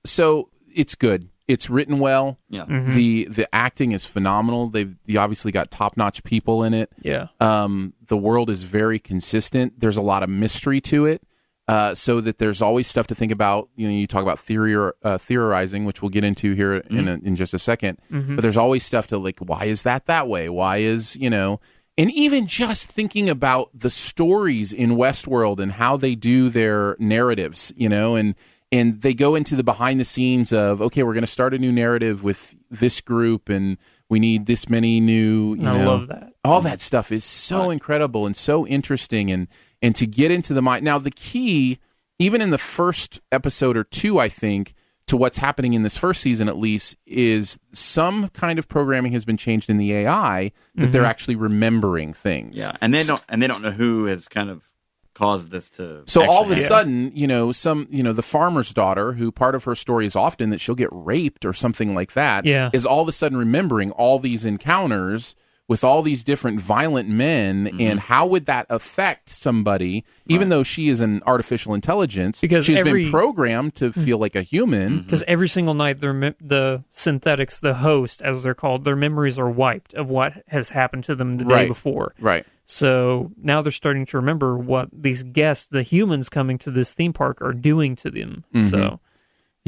So it's good. It's written well. Yeah. The acting is phenomenal. They obviously got top-notch people in it. Yeah. The world is very consistent. There's a lot of mystery to it, so that there's always stuff to think about. You talk about theorizing, which we'll get into here in just a second. But there's always stuff to why is that way? Why is and even just thinking about the stories in Westworld and how they do their narratives, and they go into the behind the scenes of, okay, we're going to start a new narrative with this group and we need this many new, I love that. All that stuff is so incredible and so interesting and to get into the mind. Now, the key, even in the first episode or 2, I think, to what's happening in this first season at least, is some kind of programming has been changed in the AI that they're actually remembering things. Yeah, and they don't know who has kind of caused this to. So all of a sudden, the farmer's daughter, who part of her story is often that she'll get raped or something like that, is all of a sudden remembering all these encounters with all these different violent men, and how would that affect somebody, even though she is an artificial intelligence, because she's been programmed to feel like a human. Because every single night, the synthetics, the host, as they're called, their memories are wiped of what has happened to them the day before. Right. So now they're starting to remember what these guests, the humans coming to this theme park, are doing to them. So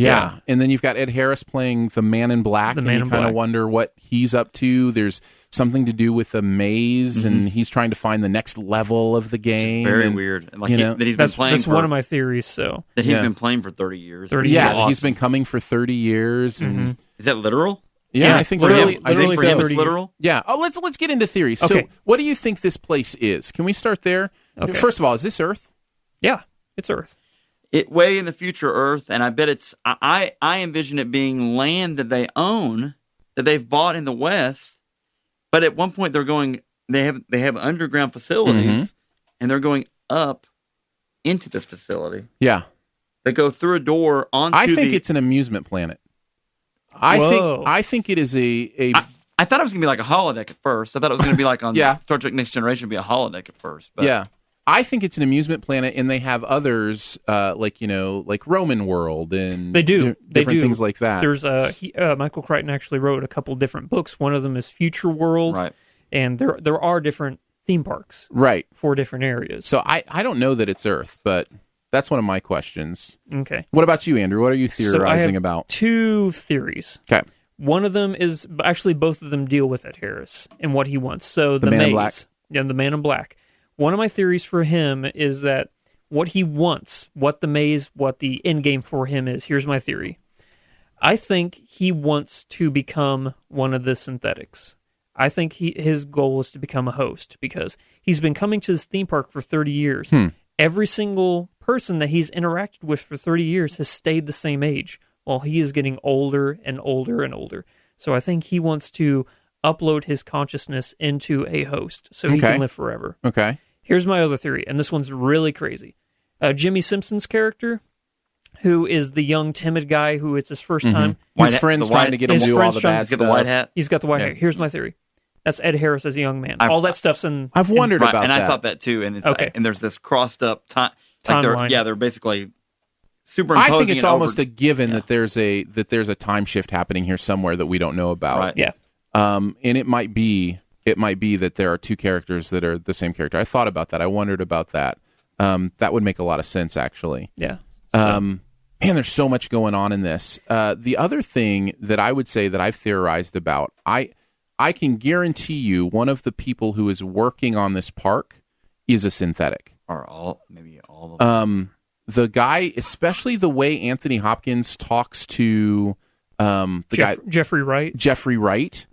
Yeah. And then you've got Ed Harris playing the Man in Black, The and Man you in kind of Black. wonder what he's up to. There's something to do with a maze, and he's trying to find the next level of the game. Very and, weird. And like you know, that he's been playing That's for one of my theories. So that he's Yeah. been playing for 30 years. 30 Yeah, years. Awesome. he's been coming for 30 years. And, Is that literal? yeah, Yeah, I think literally- so. I think literally for him, so. it's 30 literal. Yeah. Oh, let's get into theories. Okay. So, what do you think this place is? Can we start there? Okay. First of all, is this Earth? yeah, it's Earth. It way in the future Earth, and I bet it's. I envision it being land that they own, that they've bought in the West. But at one point, they're going. They have underground facilities, and they're going up into this facility. Yeah. They go through a door onto. I think it's an amusement planet. Whoa. I think it is a I thought it was gonna be like a holodeck at first. I thought it was gonna be like on Yeah. Star Trek Next Generation, be a holodeck at first. But yeah. I think it's an amusement planet, and they have others like Roman World and They do. They different do. things like that. There's Michael Crichton actually wrote a couple different books. One of them is Future World, Right. and there are different theme parks Right. for different areas. So I don't know that it's Earth, but that's one of my questions. Okay. What about you, Andrew? What are you theorizing about? Two theories. Okay. One of them is actually both of them deal with Ed Harris and what he wants. So The the Man in maze, Black. yeah, the Man in Black. One of my theories for him is that what he wants, what the maze, what the end game for him is. Here's my theory. I think he wants to become one of the synthetics. I think his goal is to become a host because he's been coming to this theme park for 30 years. Every single person that he's interacted with for 30 years has stayed the same age while he is getting older and older and older. So I think he wants to upload his consciousness into a host so he Okay. can live forever. Okay. Here's my other theory, and this one's really crazy. Jimmy Simpson's character, who is the young, timid guy who it's his first time. His White- friend's the trying white- to get him his to do all friend's the trying bad to Get stuff. the white hat. He's got the white Yeah. hair. Here's my theory. That's Ed Harris as a young man. I've- All that stuff's in... I've wondered Right, about and that. I thought that too. And it's Okay. and there's this crossed up time. Like Timeline. they're basically superimposing. I think it's it almost over, a given that there's a time shift happening here somewhere that we don't know about. Right. Yeah. And it might be that there are two characters that are the same character. I thought about that. I wondered about that. That would make a lot of sense, actually. Yeah. Man, there's so much going on in this. The other thing that I would say that I've theorized about, I can guarantee you one of the people who is working on this park is a synthetic. or maybe all of them. The guy, especially the way Anthony Hopkins talks to the guy Jeffrey Wright. Jeffrey Wright,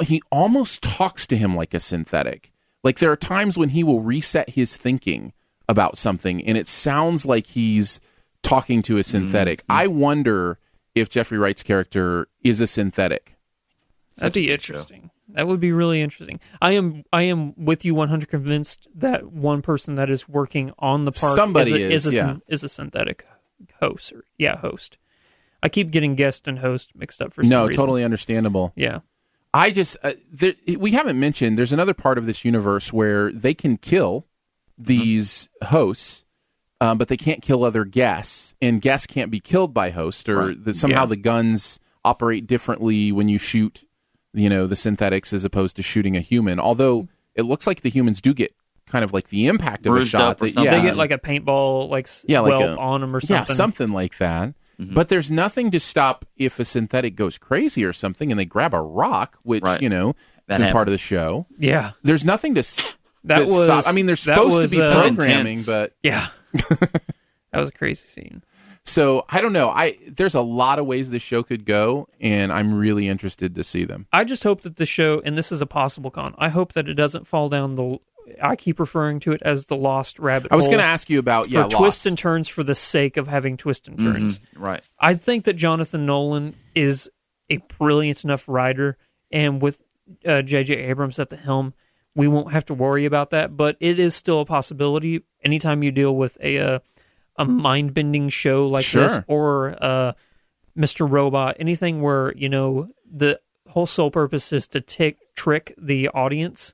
he almost talks to him like a synthetic. Like there are times when he will reset his thinking about something, and it sounds like he's talking to a synthetic. I wonder if Jeffrey Wright's character is a synthetic. That'd be interesting. That would be really interesting. I am with you 100 convinced that one person that is working on the park Somebody is is, a synthetic host. Host. I keep getting guest and host mixed up for some No, reason. totally understandable. Yeah. I just we haven't mentioned there's another part of this universe where they can kill these hosts, but they can't kill other guests, and guests can't be killed by hosts, or somehow the guns operate differently when you shoot, the synthetics as opposed to shooting a human. Although it looks like the humans do get kind of like the impact of a Bruised shot. up or something. They get like a paintball welt on them or something. Yeah, something like that. But there's nothing to stop if a synthetic goes crazy or something and they grab a rock, which, Right. has That been part happens. of the show. Yeah. There's nothing to That was stop. I mean, there's that supposed was, to be programming, intense. but Yeah. That was a crazy scene. so I don't know. There's a lot of ways this show could go, and I'm really interested to see them. I just hope that the show, and this is a possible con, I hope that it doesn't fall down I keep referring to it as the lost rabbit hole. I was going to ask you about for Lost. twists and turns for the sake of having twists and turns. Right. I think that Jonathan Nolan is a brilliant enough writer, and with J.J. Abrams at the helm, we won't have to worry about that. But it is still a possibility. Anytime you deal with a mind-bending show like this, or Mr. Robot, anything where the whole sole purpose is to trick the audience,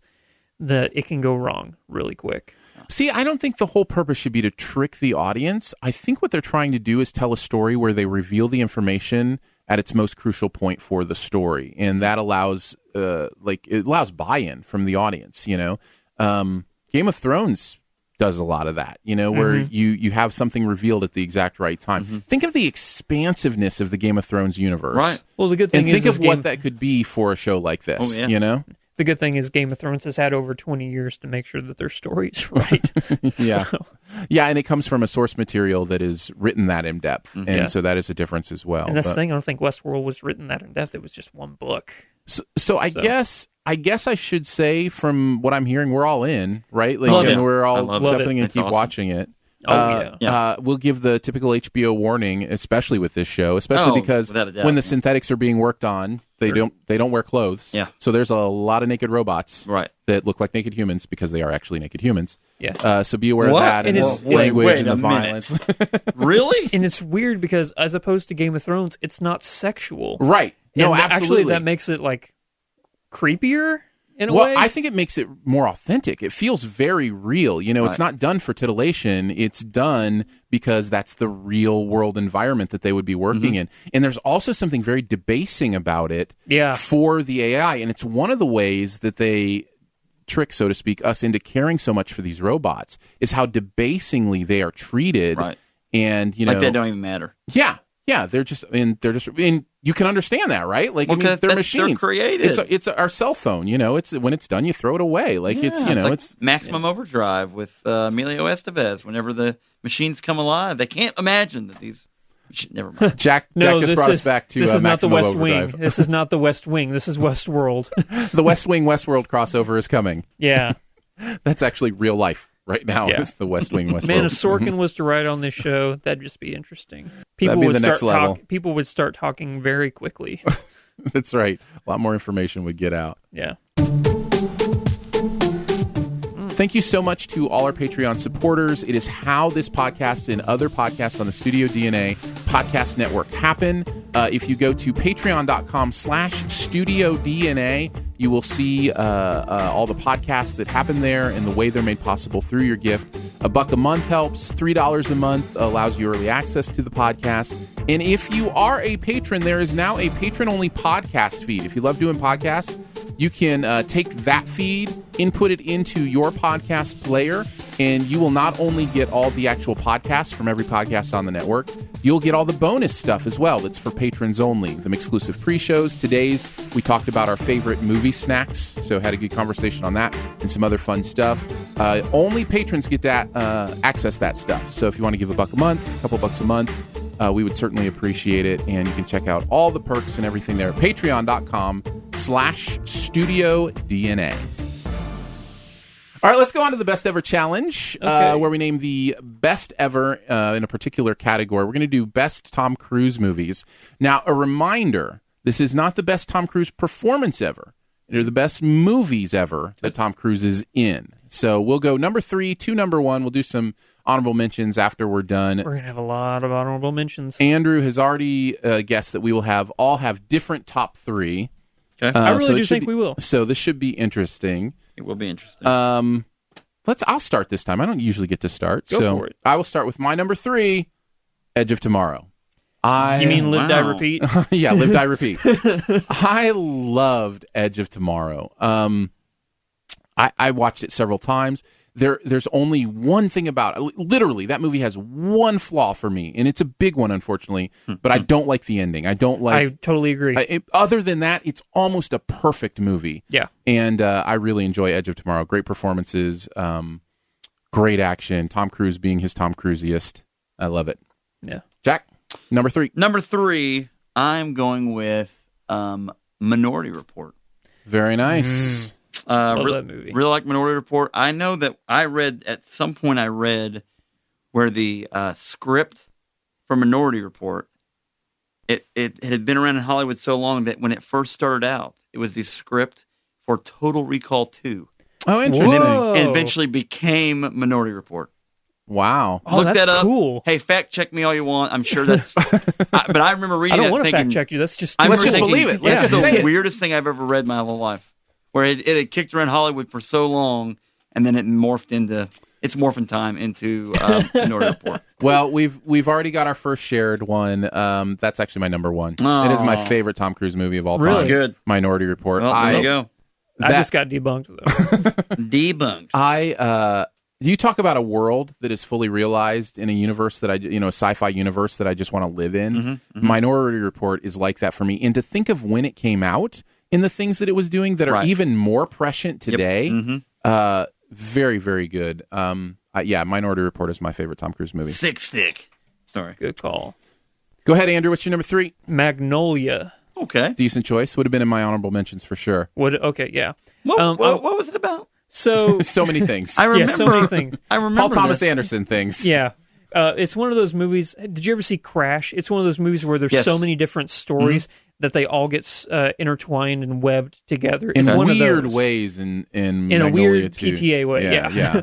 that it can go wrong really quick. See, I don't think the whole purpose should be to trick the audience. I think what they're trying to do is tell a story where they reveal the information at its most crucial point for the story, and that allows buy-in from the audience. Game of Thrones does a lot of that, where you have something revealed at the exact right time. Think of the expansiveness of the Game of Thrones universe. Right. Well, the good thing And think is of what that could be for a show like this, The good thing is Game of Thrones has had over 20 years to make sure that their story's right. Yeah. So, Yeah, and it comes from a source material that is written that in depth. And so that is a difference as well. and that's the thing. I don't think Westworld was written that in depth. It was just one book. So I guess I should say from what I'm hearing, we're all in, right? Like, Love and it. we're all love definitely going it. to keep That's awesome. watching it. Yeah. We'll give the typical HBO warning, especially with this show, especially because without a doubt, when the synthetics are being worked on, they don't wear clothes. Yeah. So there's a lot of naked robots Right. that look like naked humans because they are actually naked humans. Yeah. So be aware What? of that and And the it's- language wait and the a minute. violence. Really? And it's weird because as opposed to Game of Thrones, it's not sexual. Right. No, And absolutely. Actually, that makes it like creepier in a Well, way. I think it makes it more authentic. It feels very real. It's Right. not done for titillation. It's done because that's the real world environment that they would be working in. And there's also something very debasing about it Yeah. for the AI. And it's one of the ways that they trick, so to speak, us into caring so much for these robots is how debasingly they are treated. Right. And, Like they don't even matter. yeah. They're just, and you can understand that, right? Like, Well, they're 'cause they're machines. created. It's our cell phone, It's when it's done, you throw it away. Like it's like it's Maximum Overdrive with Emilio Estevez. Whenever the machines come alive, they can't imagine that these. Never mind. Jack just brought us back to this is not the Maximum West Overdrive. Wing. This is not the West Wing. This is Westworld. The West Wing Westworld crossover is coming. Yeah. That's actually real life right now. Yeah. Is the West Wing Westworld. Man, if Sorkin was to write on this show, that'd just be interesting. That'd be the next level. People would start talking very quickly. That's right. A lot more information would get out. Yeah. Thank you so much to all our Patreon supporters. It is how this podcast and other podcasts on the Studio DNA podcast network happen. If you go to patreon.com/Studio DNA, you will see all the podcasts that happen there and the way they're made possible through your gift. $1 a month helps. $3 a month allows you early access to the podcast. And if you are a patron, there is now a patron-only podcast feed. If you love doing podcasts, you can take that feed, input it into your podcast player, and you will not only get all the actual podcasts from every podcast on the network, you'll get all the bonus stuff as well that's for patrons only. Some exclusive pre-shows. Today's, we talked about our favorite movie snacks, so had a good conversation on that and some other fun stuff. Only patrons get to access that stuff. So if you want to give $1 a month, a couple bucks a month, we would certainly appreciate it. And you can check out all the perks and everything there at patreon.com/Studio DNA. All right, let's go on to the best ever challenge, Okay. where we name the best ever in a particular category. We're going to do best Tom Cruise movies. Now, a reminder, this is not the best Tom Cruise performance ever. They're the best movies ever that Tom Cruise is in. So we'll go number 3 to number 1. We'll do some honorable mentions after we're done. We're going to have a lot of honorable mentions. Andrew has already guessed that we will all have different top 3. Okay. I really so it do should think we will. So this should be interesting. It will be interesting. I'll start this time. I don't usually get to start. Go for it. I will start with my number 3, Edge of Tomorrow. You mean Live, Die, Wow. Repeat? Yeah, Live, Die, Repeat. I loved Edge of Tomorrow. I watched it several times. There's only one thing about it. Literally, that movie has one flaw for me, and it's a big one, unfortunately, but I don't like the ending. I don't like... I totally agree. Other than that, it's almost a perfect movie. Yeah. And I really enjoy Edge of Tomorrow. Great performances, great action, Tom Cruise being his Tom Cruisiest. I love it. Yeah. Jack, number 3. Number 3, I'm going with Minority Report. Very nice. Love that movie. Really like Minority Report. I know that at some point I read where the script for Minority Report, it had been around in Hollywood so long that when it first started out, it was the script for Total Recall 2. Oh, interesting. Whoa. And eventually became Minority Report. Wow. Oh, Look that's that up. cool. Hey, fact check me all you want. I'm sure that's... but I remember I reading don't that want to thinking... fact check you. That's just I too Let's remember just cool. thinking, believe it. Let's That's just say the it. weirdest thing I've ever read in my whole life. Where it had kicked around Hollywood for so long, and then it morphed into... It's morphing time into Minority Report. Well, we've already got our first shared one. That's actually my number 1. It is my favorite Tom Cruise movie of all time. Really? Good. Minority Report. Well, there you go. I just got debunked, though. Debunked. you talk about a world that is fully realized in a universe that a sci-fi universe that I just want to live in. Minority Report is like that for me. And to think of when it came out and the things that it was doing that are even more prescient today, very, very good. Minority Report is my favorite Tom Cruise movie. Sick Stick. Sorry. Good call. Go ahead, Andrew. What's your number 3? Magnolia. Okay. Decent choice. Would have been in my honorable mentions for sure. Okay, yeah. What was it about? So so many things. I remember so many things. I remember Paul Thomas this. Anderson things. Yeah. It's one of those movies. Did you ever see Crash? It's one of those movies where there's so many different stories that they all get intertwined and webbed together. It's In one weird of those. ways in In Magnolia a weird too. PTA way, Yeah.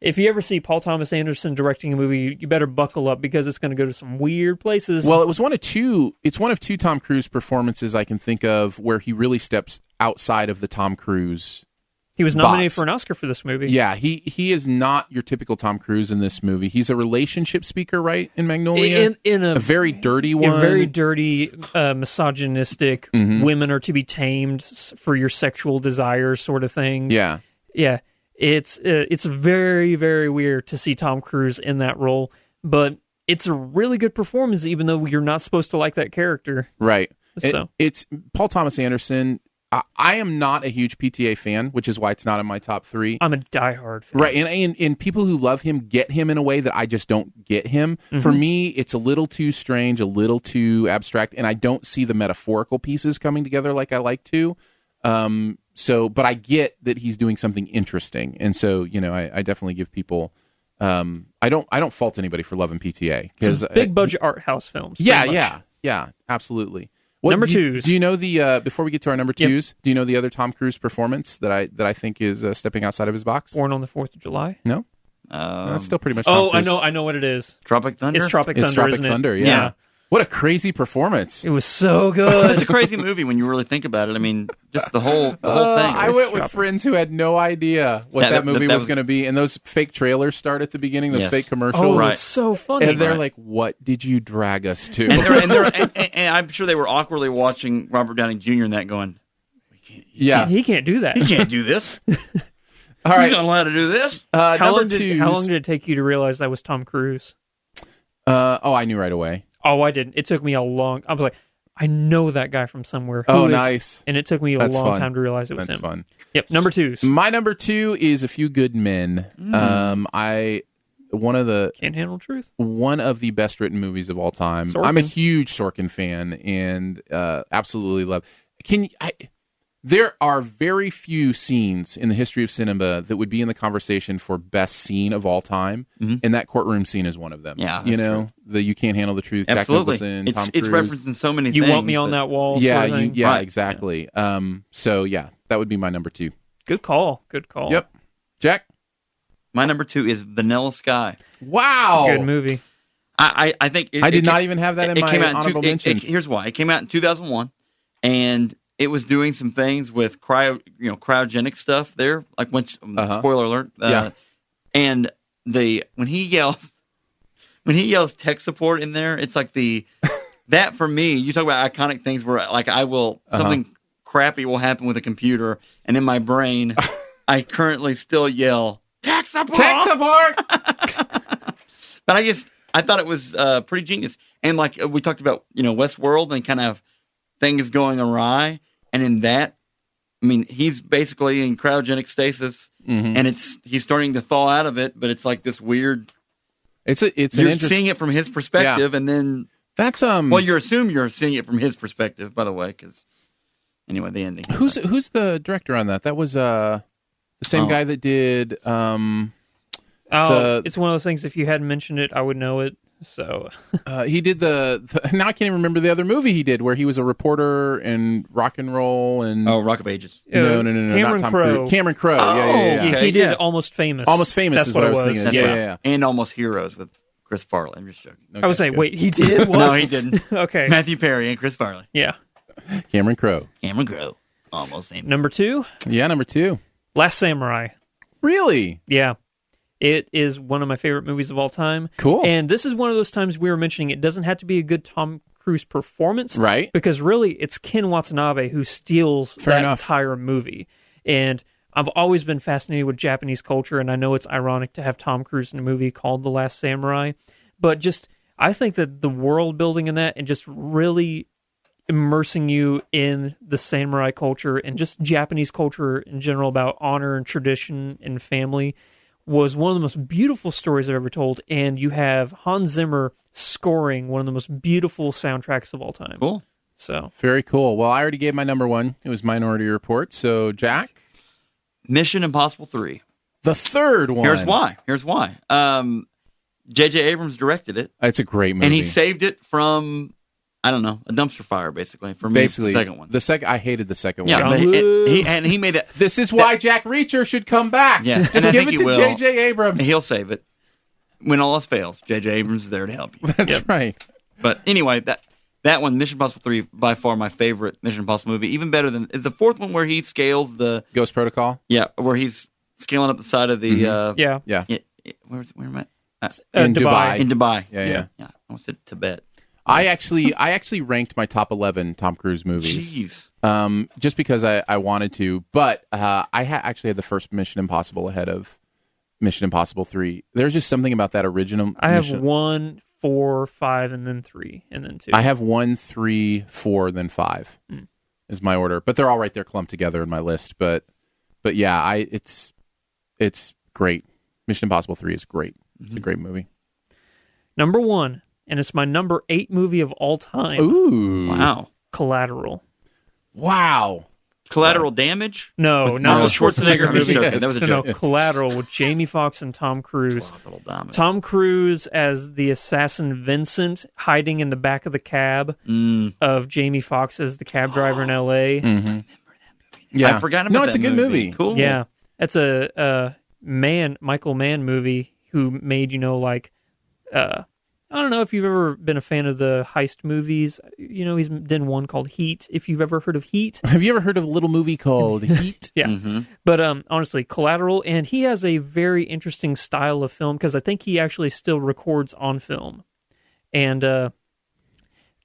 If you ever see Paul Thomas Anderson directing a movie, you better buckle up because it's going to go to some weird places. Well, it's one of two Tom Cruise performances I can think of where he really steps outside of the Tom Cruise. He was nominated box. for an Oscar for this movie. Yeah, he is not your typical Tom Cruise in this movie. He's a relationship speaker, right, in Magnolia? In a very dirty one. A very dirty, misogynistic, women are to be tamed for your sexual desires sort of thing. Yeah. Yeah. It's very, very weird to see Tom Cruise in that role, but it's a really good performance, even though you're not supposed to like that character. Right. So It's Paul Thomas Anderson. I am not a huge PTA fan, which is why it's not in my top 3. I'm a diehard fan. Right, and people who love him get him in a way that I just don't get him. For me, it's a little too strange, a little too abstract, and I don't see the metaphorical pieces coming together like I like to. But I get that he's doing something interesting, and so I definitely give people. I don't fault anybody for loving PTA because big budget art house films. Yeah, absolutely. Number twos. Do you know the before we get to our number twos? Do you know the other Tom Cruise performance that I think is stepping outside of his box? Born on the 4th of July. No, that's still pretty much. Tom Cruise. I know what it is. Tropic Thunder? It's Tropic It's Thunder, Tropic isn't it? Thunder. Yeah. What a crazy performance! It was so good. It's a crazy movie when you really think about it. I mean, just the whole thing. I went with friends who had no idea what that movie was was going to be, and those fake trailers start at the beginning, those fake commercials. Oh, Right. it's so funny. And they're like, "What did you drag us to?" And I'm sure they were awkwardly watching Robert Downey Jr. in that going, yeah. he can't do that. he can't do this. All right. He's not allowed to do this. How Number long twos. did it take you to realize that was Tom Cruise? I knew right away. Oh, I didn't. It took me I was like, I know that guy from somewhere. Oh, Who is- nice. And it took me a That's long fun. time to realize it was That's him. fun. Yep, number twos. My number 2 is A Few Good Men. One of Can't handle truth. one of the best written movies of all time. Sorkin. I'm a huge Sorkin fan and absolutely love. There are very few scenes in the history of cinema that would be in the conversation for best scene of all time, and that courtroom scene is one of them. Yeah, you that's know, true. the You Can't Handle the Truth, Absolutely. Jack Nicholson, It's Tom Cruise. referencing so many You things. want me on that wall? Yeah, sort of thing? Right. exactly. So yeah, that would be my number 2. Good call. Good call. Yep, Jack. My number 2 is Vanilla Sky. Wow, Good movie. I think I did not even have that in my came out honorable mentions. Here's why. It came out in 2001, and it was doing some things with cryogenic stuff there. Like when spoiler alert. Yeah. And when he yells tech support in there, it's like that for me. You talk about iconic things where like something crappy will happen with a computer, and in my brain, I currently still yell tech support. Tech support. But I thought it was pretty genius. And like we talked about, Westworld and kind of things going awry. And in that, I mean, he's basically in cryogenic stasis, and he's starting to thaw out of it. But it's like this weird. You're seeing it from his perspective, and then that's Well, you assume you're seeing it from his perspective, by the way, because anyway, the ending. Who's the director on that? That was the same guy that did. It's one of those things. If you hadn't mentioned it, I would know it. So he did the now I can't even remember the other movie he did where he was a reporter in Rock and Roll and Rock of Ages. No, Cameron not Tom Crowe. Cruise. Cameron Crowe. Oh, yeah. okay. He did yeah. Almost Famous. Almost Famous That's is what I was thinking. That's Yeah. right. And Almost Heroes with Chris Farley. I'm just joking. Okay, I was saying, good. wait, he did? What? No, he didn't. Okay. Matthew Perry and Chris Farley. Yeah. Cameron Crowe. Cameron Crowe. Almost Famous. Number 2, Yeah, number 2. Last Samurai. Really? Yeah. It is one of my favorite movies of all time. Cool. And this is one of those times we were mentioning it doesn't have to be a good Tom Cruise performance. Right. Because really, it's Ken Watanabe who steals that enough. entire movie. And I've always been fascinated with Japanese culture, and I know it's ironic to have Tom Cruise in a movie called The Last Samurai, but I think that the world building in that and just really immersing you in the samurai culture and just Japanese culture in general about honor and tradition and family was one of the most beautiful stories I've ever told. And you have Hans Zimmer scoring one of the most beautiful soundtracks of all time. Cool. So Very cool. Well, I already gave my number one. It was Minority Report. So, Jack? Mission Impossible 3. The third one. Here's why. J.J. Abrams directed it. It's a great movie. And he saved it from, I don't know, a dumpster fire, basically. For me, Basically, the second one. I hated the second Yeah, one. but he made it. This is why Jack Reacher should come back. Yeah, Just and I give think it he to will. J.J. Abrams. He'll save it. When all else fails, J.J. Abrams is there to help you. That's right. But anyway, that one, Mission Impossible 3, by far my favorite Mission Impossible movie. Even better than is the fourth one where he scales the Ghost Protocol? where he's scaling up the side of the yeah. where am I? In Dubai. In Dubai. Yeah. I almost said Tibet. I actually ranked my top 11 Tom Cruise movies. Jeez. Just because I wanted to. But I actually had the first Mission Impossible ahead of Mission Impossible 3. There's just something about that original. I have 1, 4, 5, and then 3, and then 2. I have 1, 3, 4, then 5 is my order. But they're all right there clumped together in my list. But yeah, it's great. Mission Impossible 3 is great. It's a great movie. Number 1, and it's my number 8 movie of all time. Ooh. Wow. Collateral. Wow. Collateral Damage? No, not the Schwarzenegger movie. That was a joke. No, Collateral with Jamie Foxx and Tom Cruise. Collateral Damage. Tom Cruise as the assassin Vincent hiding in the back of the cab of Jamie Foxx as the cab driver in L.A. Mm-hmm. Yeah. I forgot about that. No, it's a good movie. Cool. Yeah. That's a Michael Mann movie who made, I don't know if you've ever been a fan of the heist movies. He's done one called Heat. If you've ever heard of Heat. Have you ever heard of a little movie called Heat? Yeah. Mm-hmm. But honestly, Collateral, and he has a very interesting style of film because I think he actually still records on film. And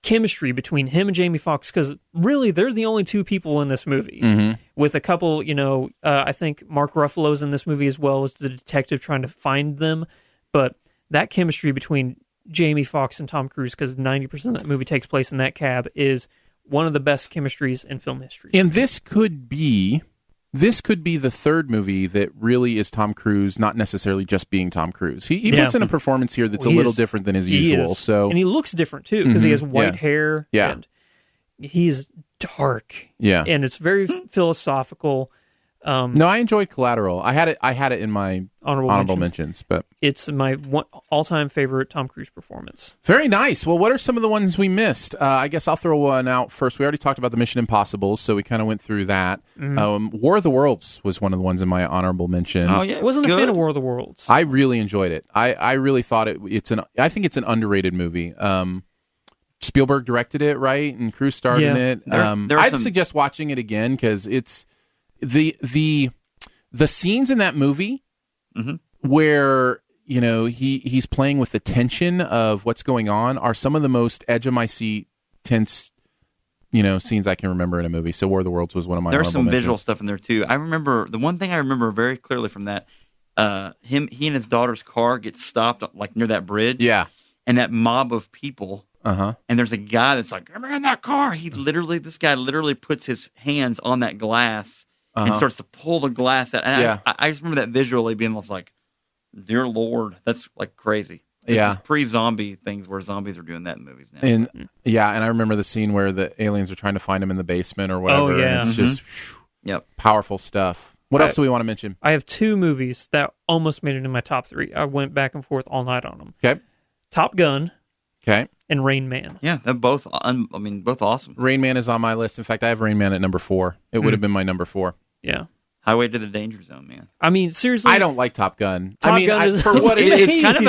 chemistry between him and Jamie Foxx, because really they're the only two people in this movie. Mm-hmm. With a couple, I think Mark Ruffalo's in this movie as well as the detective trying to find them. But that chemistry between Jamie Foxx and Tom Cruise, because 90% of that movie takes place in that cab, is one of the best chemistries in film history. And this could be the third movie that really is Tom Cruise, not necessarily just being Tom Cruise. He puts in a performance here that's a little different than his usual. And he looks different too because he has white hair. Yeah. And he is dark. Yeah. And it's very philosophical. No, I enjoyed Collateral. I had it in my honorable mentions, but it's my all-time favorite Tom Cruise performance. Very nice. Well, what are some of the ones we missed? I guess I'll throw one out first. We already talked about the Mission Impossible, so we kind of went through that. War of the Worlds was one of the ones in my honorable mention. Oh yeah, I wasn't a fan of War of the Worlds. I really enjoyed it. I really thought I think it's an underrated movie. Spielberg directed it, right? And Cruise starred in it. I'd suggest watching it again because it's the scenes in that movie where he's playing with the tension of what's going on are some of the most edge of my seat tense scenes I can remember in a movie. So War of the Worlds was one of my There's some mentions. visual stuff in there too. I remember the one thing I remember very clearly from that he and his daughter's car get stopped like near that bridge. Yeah. And that mob of people. Uh-huh. And there's a guy that's like, "Come in that car." This guy literally puts his hands on that glass and starts to pull the glass out. And I just remember that visually being like, dear Lord, that's like crazy. This is pre-zombie things where zombies are doing that in movies now. And I remember the scene where the aliens are trying to find him in the basement or whatever. Oh, yeah. And it's just powerful stuff. What else do we want to mention? I have two movies that almost made it in my top 3. I went back and forth all night on them. Okay. Top Gun. Okay. And Rain Man. Yeah, they're both awesome. Rain Man is on my list. In fact, I have Rain Man at number 4. It would have been my number 4. Yeah. Highway to the Danger Zone, man. I mean, seriously. I don't like Top Gun. Top Gun is for what it is. It's kind of a,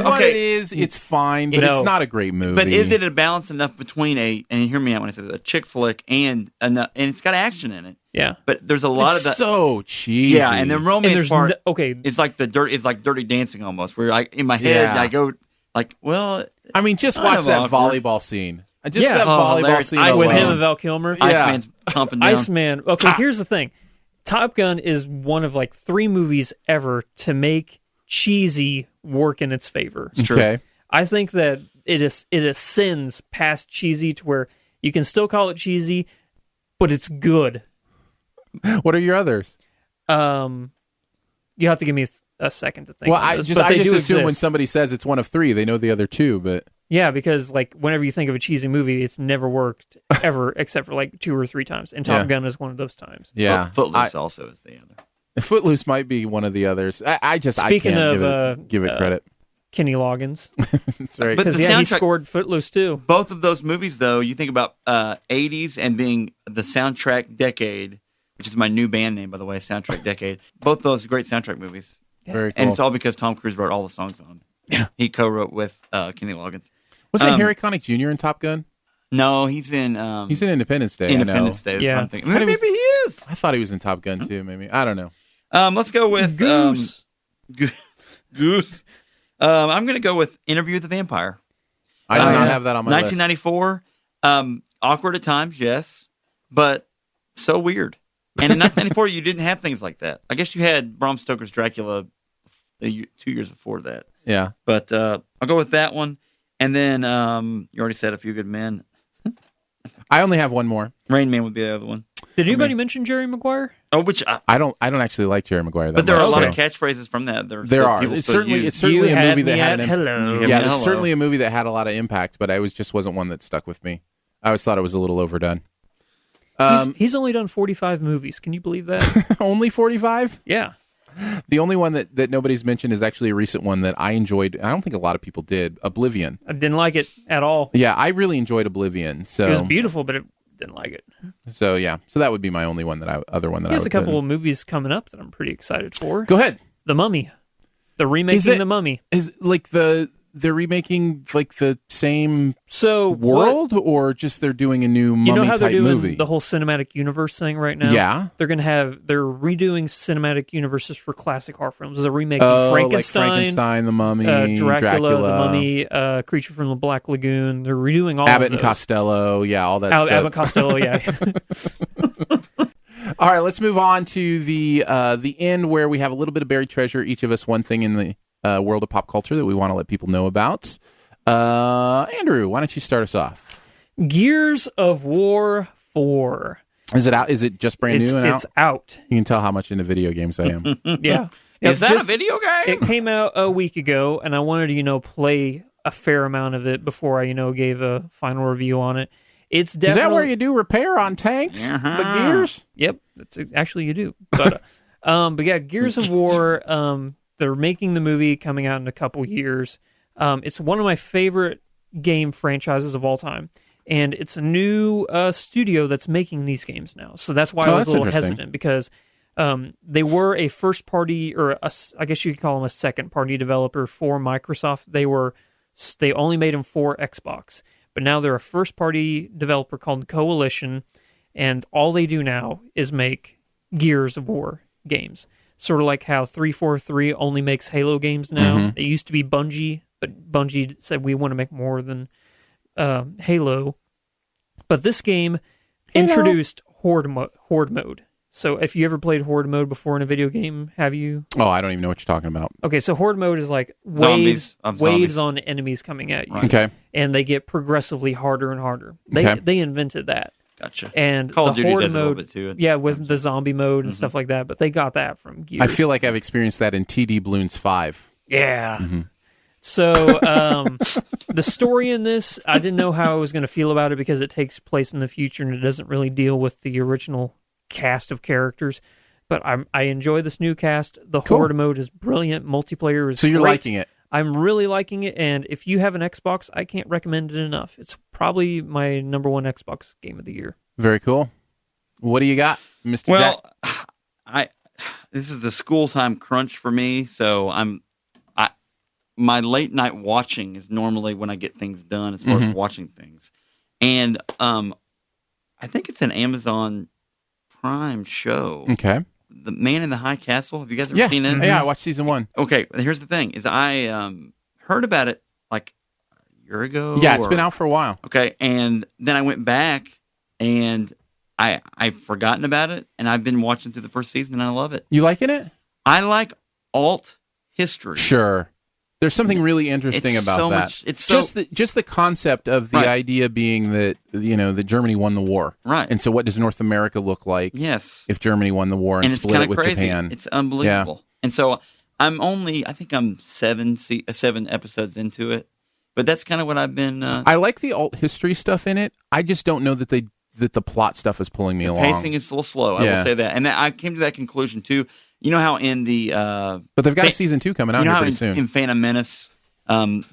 what it is, it's fine, but it's not a great movie. But is it a balance enough between and hear me out when I say this, a chick flick and it's got action in it. Yeah. But there's a lot of that. So cheesy. Yeah, and the romance part it's like Dirty Dancing almost, where in my head I go like, well, I mean, just watch that volleyball scene. That volleyball hilarious. scene with alone. him and Val Kilmer. Iceman's pumping down. Iceman. Okay, here's the thing. Top Gun is one of like 3 movies ever to make cheesy work in its favor. Okay. I think that it ascends past cheesy to where you can still call it cheesy, but it's good. What are your others? You have to give me a second to think. Well, of I those, just but they do assume when exist. somebody says it's one of 3, they know the other 2. But Yeah, because like whenever you think of a cheesy movie, it's never worked ever except for like 2 or 3 times, and Top Gun is one of those times. yeah, Footloose also is the other. Footloose might be one of the others. Speaking I of, can't give it credit. Kenny Loggins, It's very But because the he soundtrack- scored Footloose too. Both of those movies, though, you think about 80s and being the soundtrack decade, which is my new band name, by the way, Soundtrack Decade. Both those great soundtrack movies. very cool. And it's all because Tom Cruise wrote all the songs on them. Yeah. He co-wrote with Kenny Loggins. Wasn't Harry Connick Jr. in Top Gun? No, he's in Independence Day. Independence I know. Day. Yeah. Yeah. I'm thinking. Maybe he is. I thought he was in Top Gun too. Maybe I don't know. Let's go with Goose. Goose. I'm going to go with Interview with the Vampire. I do not have that on my list. 1994. Awkward at times, yes, but so weird. And in 1994, you didn't have things like that. I guess you had Bram Stoker's Dracula 2 years before that. Yeah. But I'll go with that one. And then you already said A Few Good Men. I only have one more. Rain Man would be the other one. Did anybody mention Jerry Maguire? Oh, which I don't actually like Jerry Maguire that but there are much, a lot of so- catchphrase from that. There are. People It's still certainly use. a movie that me had at hello. Yeah, Yeah, hello. it's certainly a movie that had a lot of impact, but just wasn't one that stuck with me. I always thought it was a little overdone. He's only done 45 movies. Can you believe that? Only 45? Yeah. The only one that nobody's mentioned is actually a recent one that I enjoyed. And I don't think a lot of people did. Oblivion. I didn't like it at all. Yeah, I really enjoyed Oblivion. So It was beautiful, but it didn't like it. So yeah, so that would be my only one other one that He I has would a couple put of movies coming up that I'm pretty excited for. in. Go ahead. The Mummy. The remaking The Mummy. Is like they're remaking like the same So world, or just they're doing a new you mummy know how they're type doing movie? the whole cinematic universe thing right now? Yeah. They're redoing cinematic universes for classic horror films. They're remaking like Frankenstein, the Mummy, Dracula, The Mummy, Creature from the Black Lagoon. They're redoing all Abbott of and those. Costello, yeah, all that stuff. Abbott Costello, yeah. All right, let's move on to the end where we have a little bit of buried treasure. Each of us one thing in the world of pop culture that we want to let people know about. Andrew, why don't you start us off? Gears of War 4. Is it out? Is it just brand new and It's out? out. You can tell how much into video games I am. Yeah. Is that Just- a video game? It came out a week ago, and I wanted to, play a fair amount of it before I, gave a final review on it. It's Is definitely that where you do repair on tanks? Uh-huh. The gears? Yep, that's actually you do. But yeah, Gears of War. They're making the movie coming out in a couple years. It's one of my favorite game franchises of all time, and it's a new studio that's making these games now. So that's why I was that's a little interesting. hesitant because they were a first party, or I guess you could call them a second party developer for Microsoft. They only made them for Xbox, but now they're a first party developer called Coalition, and all they do now is make Gears of War games. Sort of like how 343 only makes Halo games now. Mm-hmm. It used to be Bungie, but Bungie said we want to make more than Halo. But this game introduced Horde mode. So if you ever played Horde mode before in a video game, have you? Oh, I don't even know what you're talking about. Okay, so Horde mode is like Zombies. waves on enemies coming at you. Okay. And they get progressively harder and harder. Okay. They invented that. Gotcha. And Call the of Duty Horde does a little mode, bit too. yeah, with the zombie mode and stuff like that. But they got that from Gears. I feel like I've experienced that in TD Bloons 5. Yeah. Mm-hmm. So the story in this, I didn't know how I was going to feel about it because it takes place in the future and it doesn't really deal with the original cast of characters. But I enjoy this new cast. The Cool. Horde mode is brilliant. Multiplayer is So you're great. liking it? I'm really liking it, and if you have an Xbox, I can't recommend it enough. It's probably my number one Xbox game of the year. Very cool. What do you got, Mr. Well, Jack? this is the school time crunch for me, so my late night watching is normally when I get things done as far as watching things, and I think it's an Amazon Prime show. Okay. The Man in the High Castle. Have you guys ever seen it? Yeah, I watched season 1. Okay, here's the thing: is I heard about it like a year ago. Yeah, it's been out for a while. Okay, and then I went back and I've forgotten about it, and I've been watching through the first season, and I love it. You liking it? I like alt history. Sure. There's something really interesting about that. Just the concept of the idea being that that Germany won the war, right? And so, what does North America look like? Yes, if Germany won the war and split it with crazy. Japan, it's unbelievable. Yeah. And so, I think I'm 7 episodes into it, but that's kind of what I've been. I like the alt history stuff in it. I just don't know that the plot stuff is pulling me along. Pacing is a little slow. I will say that, and I came to that conclusion too. You know how in the but they've got a season 2 coming out here pretty soon. In Phantom Menace,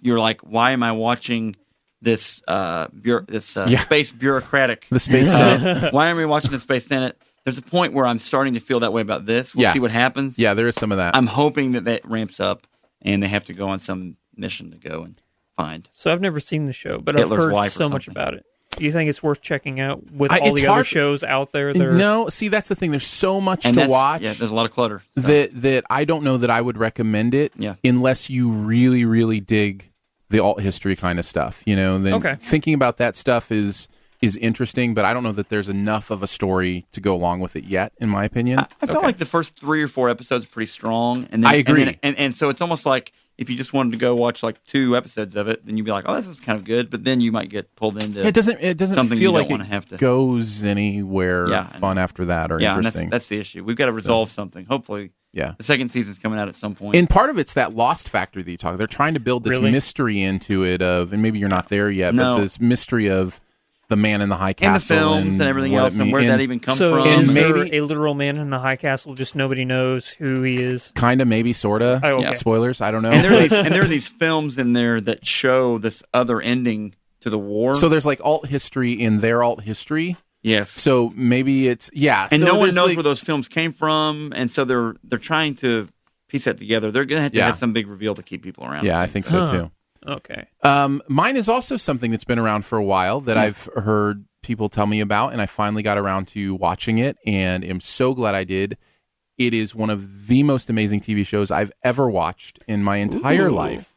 you're like, why am I watching this space bureaucratic the Space Senate? Why am I watching the Space Senate? There's a point where I'm starting to feel that way about this. We'll see what happens. Yeah, there is some of that. I'm hoping that ramps up, and they have to go on some mission to go and find. So I've never seen the show, but Hitler's I've heard wife so much about it. Do you think it's worth checking out with all the other shows out there? No, see, that's the thing. There's so much to watch. Yeah, there's a lot of clutter. So. That I don't know that I would recommend it unless you really, really dig the alt history kind of stuff. Then thinking about that stuff is interesting, but I don't know that there's enough of a story to go along with it yet, in my opinion. I felt like the first 3 or 4 episodes are pretty strong. And then, I agree. And so it's almost like if you just wanted to go watch like 2 episodes of it, then you'd be like, oh, this is kind of good. But then you might get pulled into it doesn't something feel you like don't want to have to goes anywhere fun after that or interesting. And that's the issue. We've got to resolve something. Hopefully, the second season's coming out at some point. And part of it's that Lost factor that you talk. They're trying to build this mystery into it and maybe you're not there yet, but this mystery of the man in the high castle and the films and everything else, and where that even come from. And is there a literal man in the high castle? Just nobody knows who he is. Kind of, maybe, sort of. Oh, okay. Spoilers. I don't know. And there are these films in there that show this other ending to the war. So there's like alt history in their alt history. Yes. So maybe it's and so no one knows where those films came from, and so they're trying to piece that together. They're going to have to have some big reveal to keep people around. Yeah, I think so too. Okay. Mine is also something that's been around for a while that I've heard people tell me about, and I finally got around to watching it, and am so glad I did. It is one of the most amazing TV shows I've ever watched in my entire life.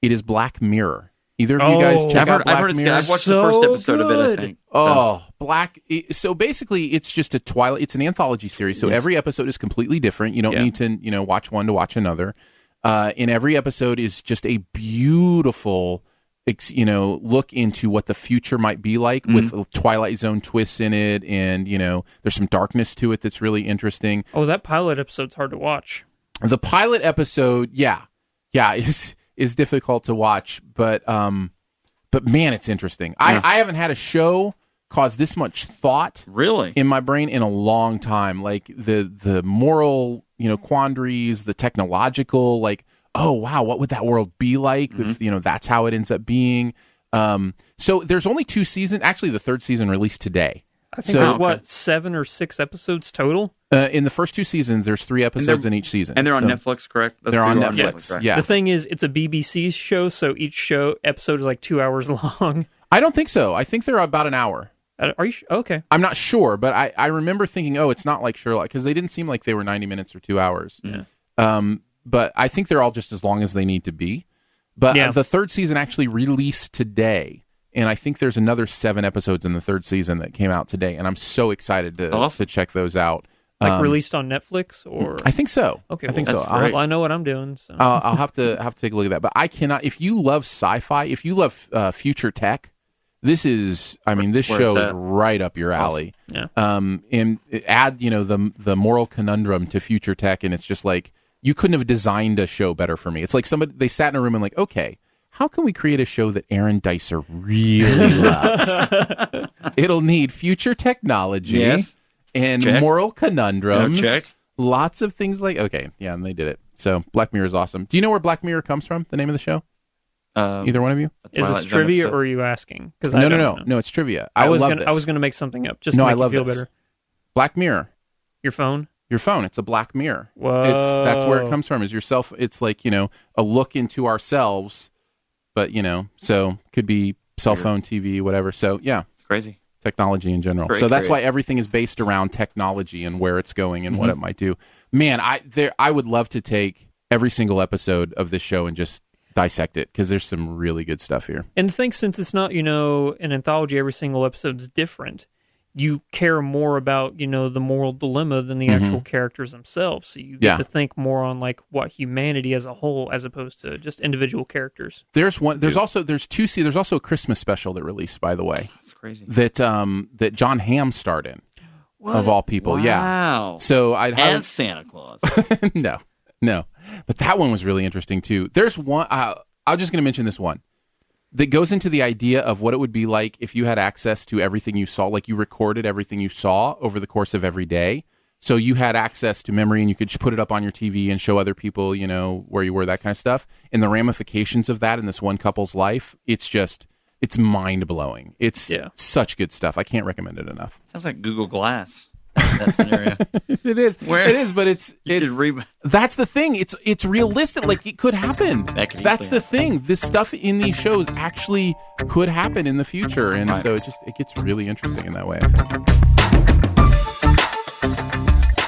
It is Black Mirror. Either of you guys check out Black Mirror? I've watched the first episode of it, I think. So basically, it's just it's an anthology series, so every episode is completely different. You don't need to watch one to watch another. And every episode is just a beautiful look into what the future might be like with Twilight Zone twists in it, and there's some darkness to it that's really interesting. Oh, that pilot episode's hard to watch. The pilot episode, is difficult to watch, but man, it's interesting. I haven't had a show cause this much thought in my brain in a long time. Like the moral quandaries, the technological, like, oh wow, what would that world be like if that's how it ends up being. So there's only 2 seasons. Actually, the 3rd season released today. I think there's 7 or 6 episodes total. In the first 2 seasons, there's 3 episodes in each season, and they're on Netflix, correct? They're on Netflix. Right? Yeah. The thing is, it's a BBC show, so each episode is like 2 hours long. I don't think so. I think they're about an hour. Are you okay? I'm not sure, but I remember thinking, it's not like Sherlock, because they didn't seem like they were 90 minutes or 2 hours. Yeah. But I think they're all just as long as they need to be. But the 3rd season actually released today, and I think there's another 7 episodes in the 3rd season that came out today, and I'm so excited to check those out. Like released on Netflix, or I think so. Okay, I think so. I know what I'm doing. So. I'll have to take a look at that. But I cannot. If you love sci-fi, if you love future tech, this show is right up your alley. Yeah. And add the moral conundrum to future tech, and it's just like you couldn't have designed a show better for me. It's like they sat in a room and like, okay, how can we create a show that Aaron Dicer really loves? It'll need future technology. Yes. And check. Moral conundrums. Check. Lots of things like, and they did it. So Black Mirror is awesome. Do you know where Black Mirror comes from, the name of the show? Either one of you? Is this trivia or are you asking? No, it's trivia. I was going to make something up just to make you feel better. Black Mirror. Your phone? Your phone. It's a black mirror. Whoa. That's where it comes from, is yourself. It's like, a look into ourselves, but, so could be cell phone, TV, whatever. So, yeah. It's crazy. Technology in general. So that's why everything is based around technology and where it's going and what it might do. Man, I would love to take every single episode of this show and just dissect it, because there's some really good stuff here. And the thing, since it's not, an anthology, every single episode is different. you care more about, the moral dilemma than the actual characters themselves. So you get to think more on like what humanity as a whole, as opposed to just individual characters. There's also a Christmas special that released, by the way. That's crazy. That John Hamm starred in, of all people. Wow. Yeah. So and Santa Claus. No. But that one was really interesting too. There's one, I'm just going to mention this one that goes into the idea of what it would be like if you had access to everything you saw, like you recorded everything you saw over the course of every day. So you had access to memory and you could just put it up on your TV and show other people, where you were, that kind of stuff. And the ramifications of that in this one couple's life, it's mind-blowing. It's such good stuff. I can't recommend it enough. Sounds like Google Glass. That scenario. It is, but it's that's the thing. It's realistic. Like, it could happen. That's the thing. This stuff in these shows actually could happen in the future, and so it gets really interesting in that way, I think.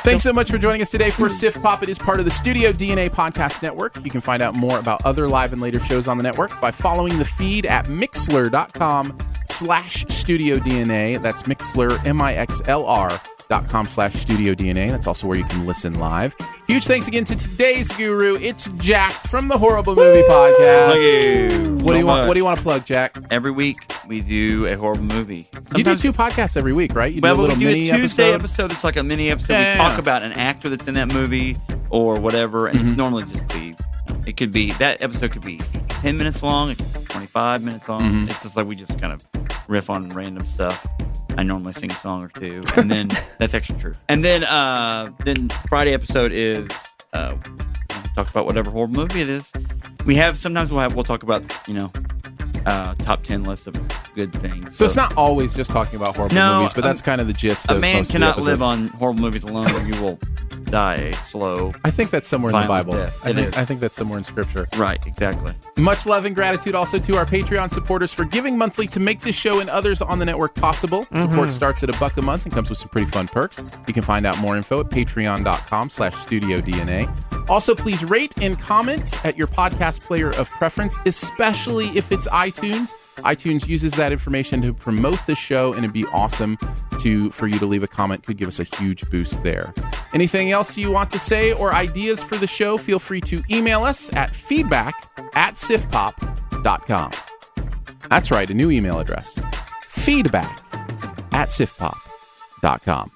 Thanks so much for joining us today for Siftpop. It is part of the Studio DNA podcast network. You can find out more about other live and later shows on the network by following the feed at mixlr.com/Studio DNA. That's Mixlr, MIXLR.com/Studio DNA. That's also where you can listen live. Huge thanks again to today's guru. It's Jack from the Horrible Movie Podcast. Thank you. What do you want to plug, Jack? Every week we do a horrible movie. You do 2 podcasts every week, right? You do a little we do mini a Tuesday episode. It's like a mini episode. We talk about an actor that's in that movie or whatever, and it's normally just it could be, that episode could be 10 minutes long, it could be 25 minutes long. It's just like we just kind of riff on random stuff. I normally sing a song or two, and then that's actually true. And then Friday episode is talk about whatever horror movie it is. Sometimes we'll talk about top 10 lists of good things. So it's not always just talking about horrible movies, but that's kind of the gist. A man cannot live on horrible movies alone, or you will die a slow. I think that's somewhere in the Bible. I think that's somewhere in Scripture. Right, exactly. Much love and gratitude also to our Patreon supporters for giving monthly to make this show and others on the network possible. Support starts at $1 a month and comes with some pretty fun perks. You can find out more info at patreon.com/Studio DNA. Also, please rate and comment at your podcast player of preference, especially if it's iTunes. iTunes uses that information to promote the show, and it'd be awesome for you to leave a comment. Could give us a huge boost there. Anything else you want to say or ideas for the show, feel free to email us at feedback@siftpop.com. That's right, a new email address. feedback@siftpop.com.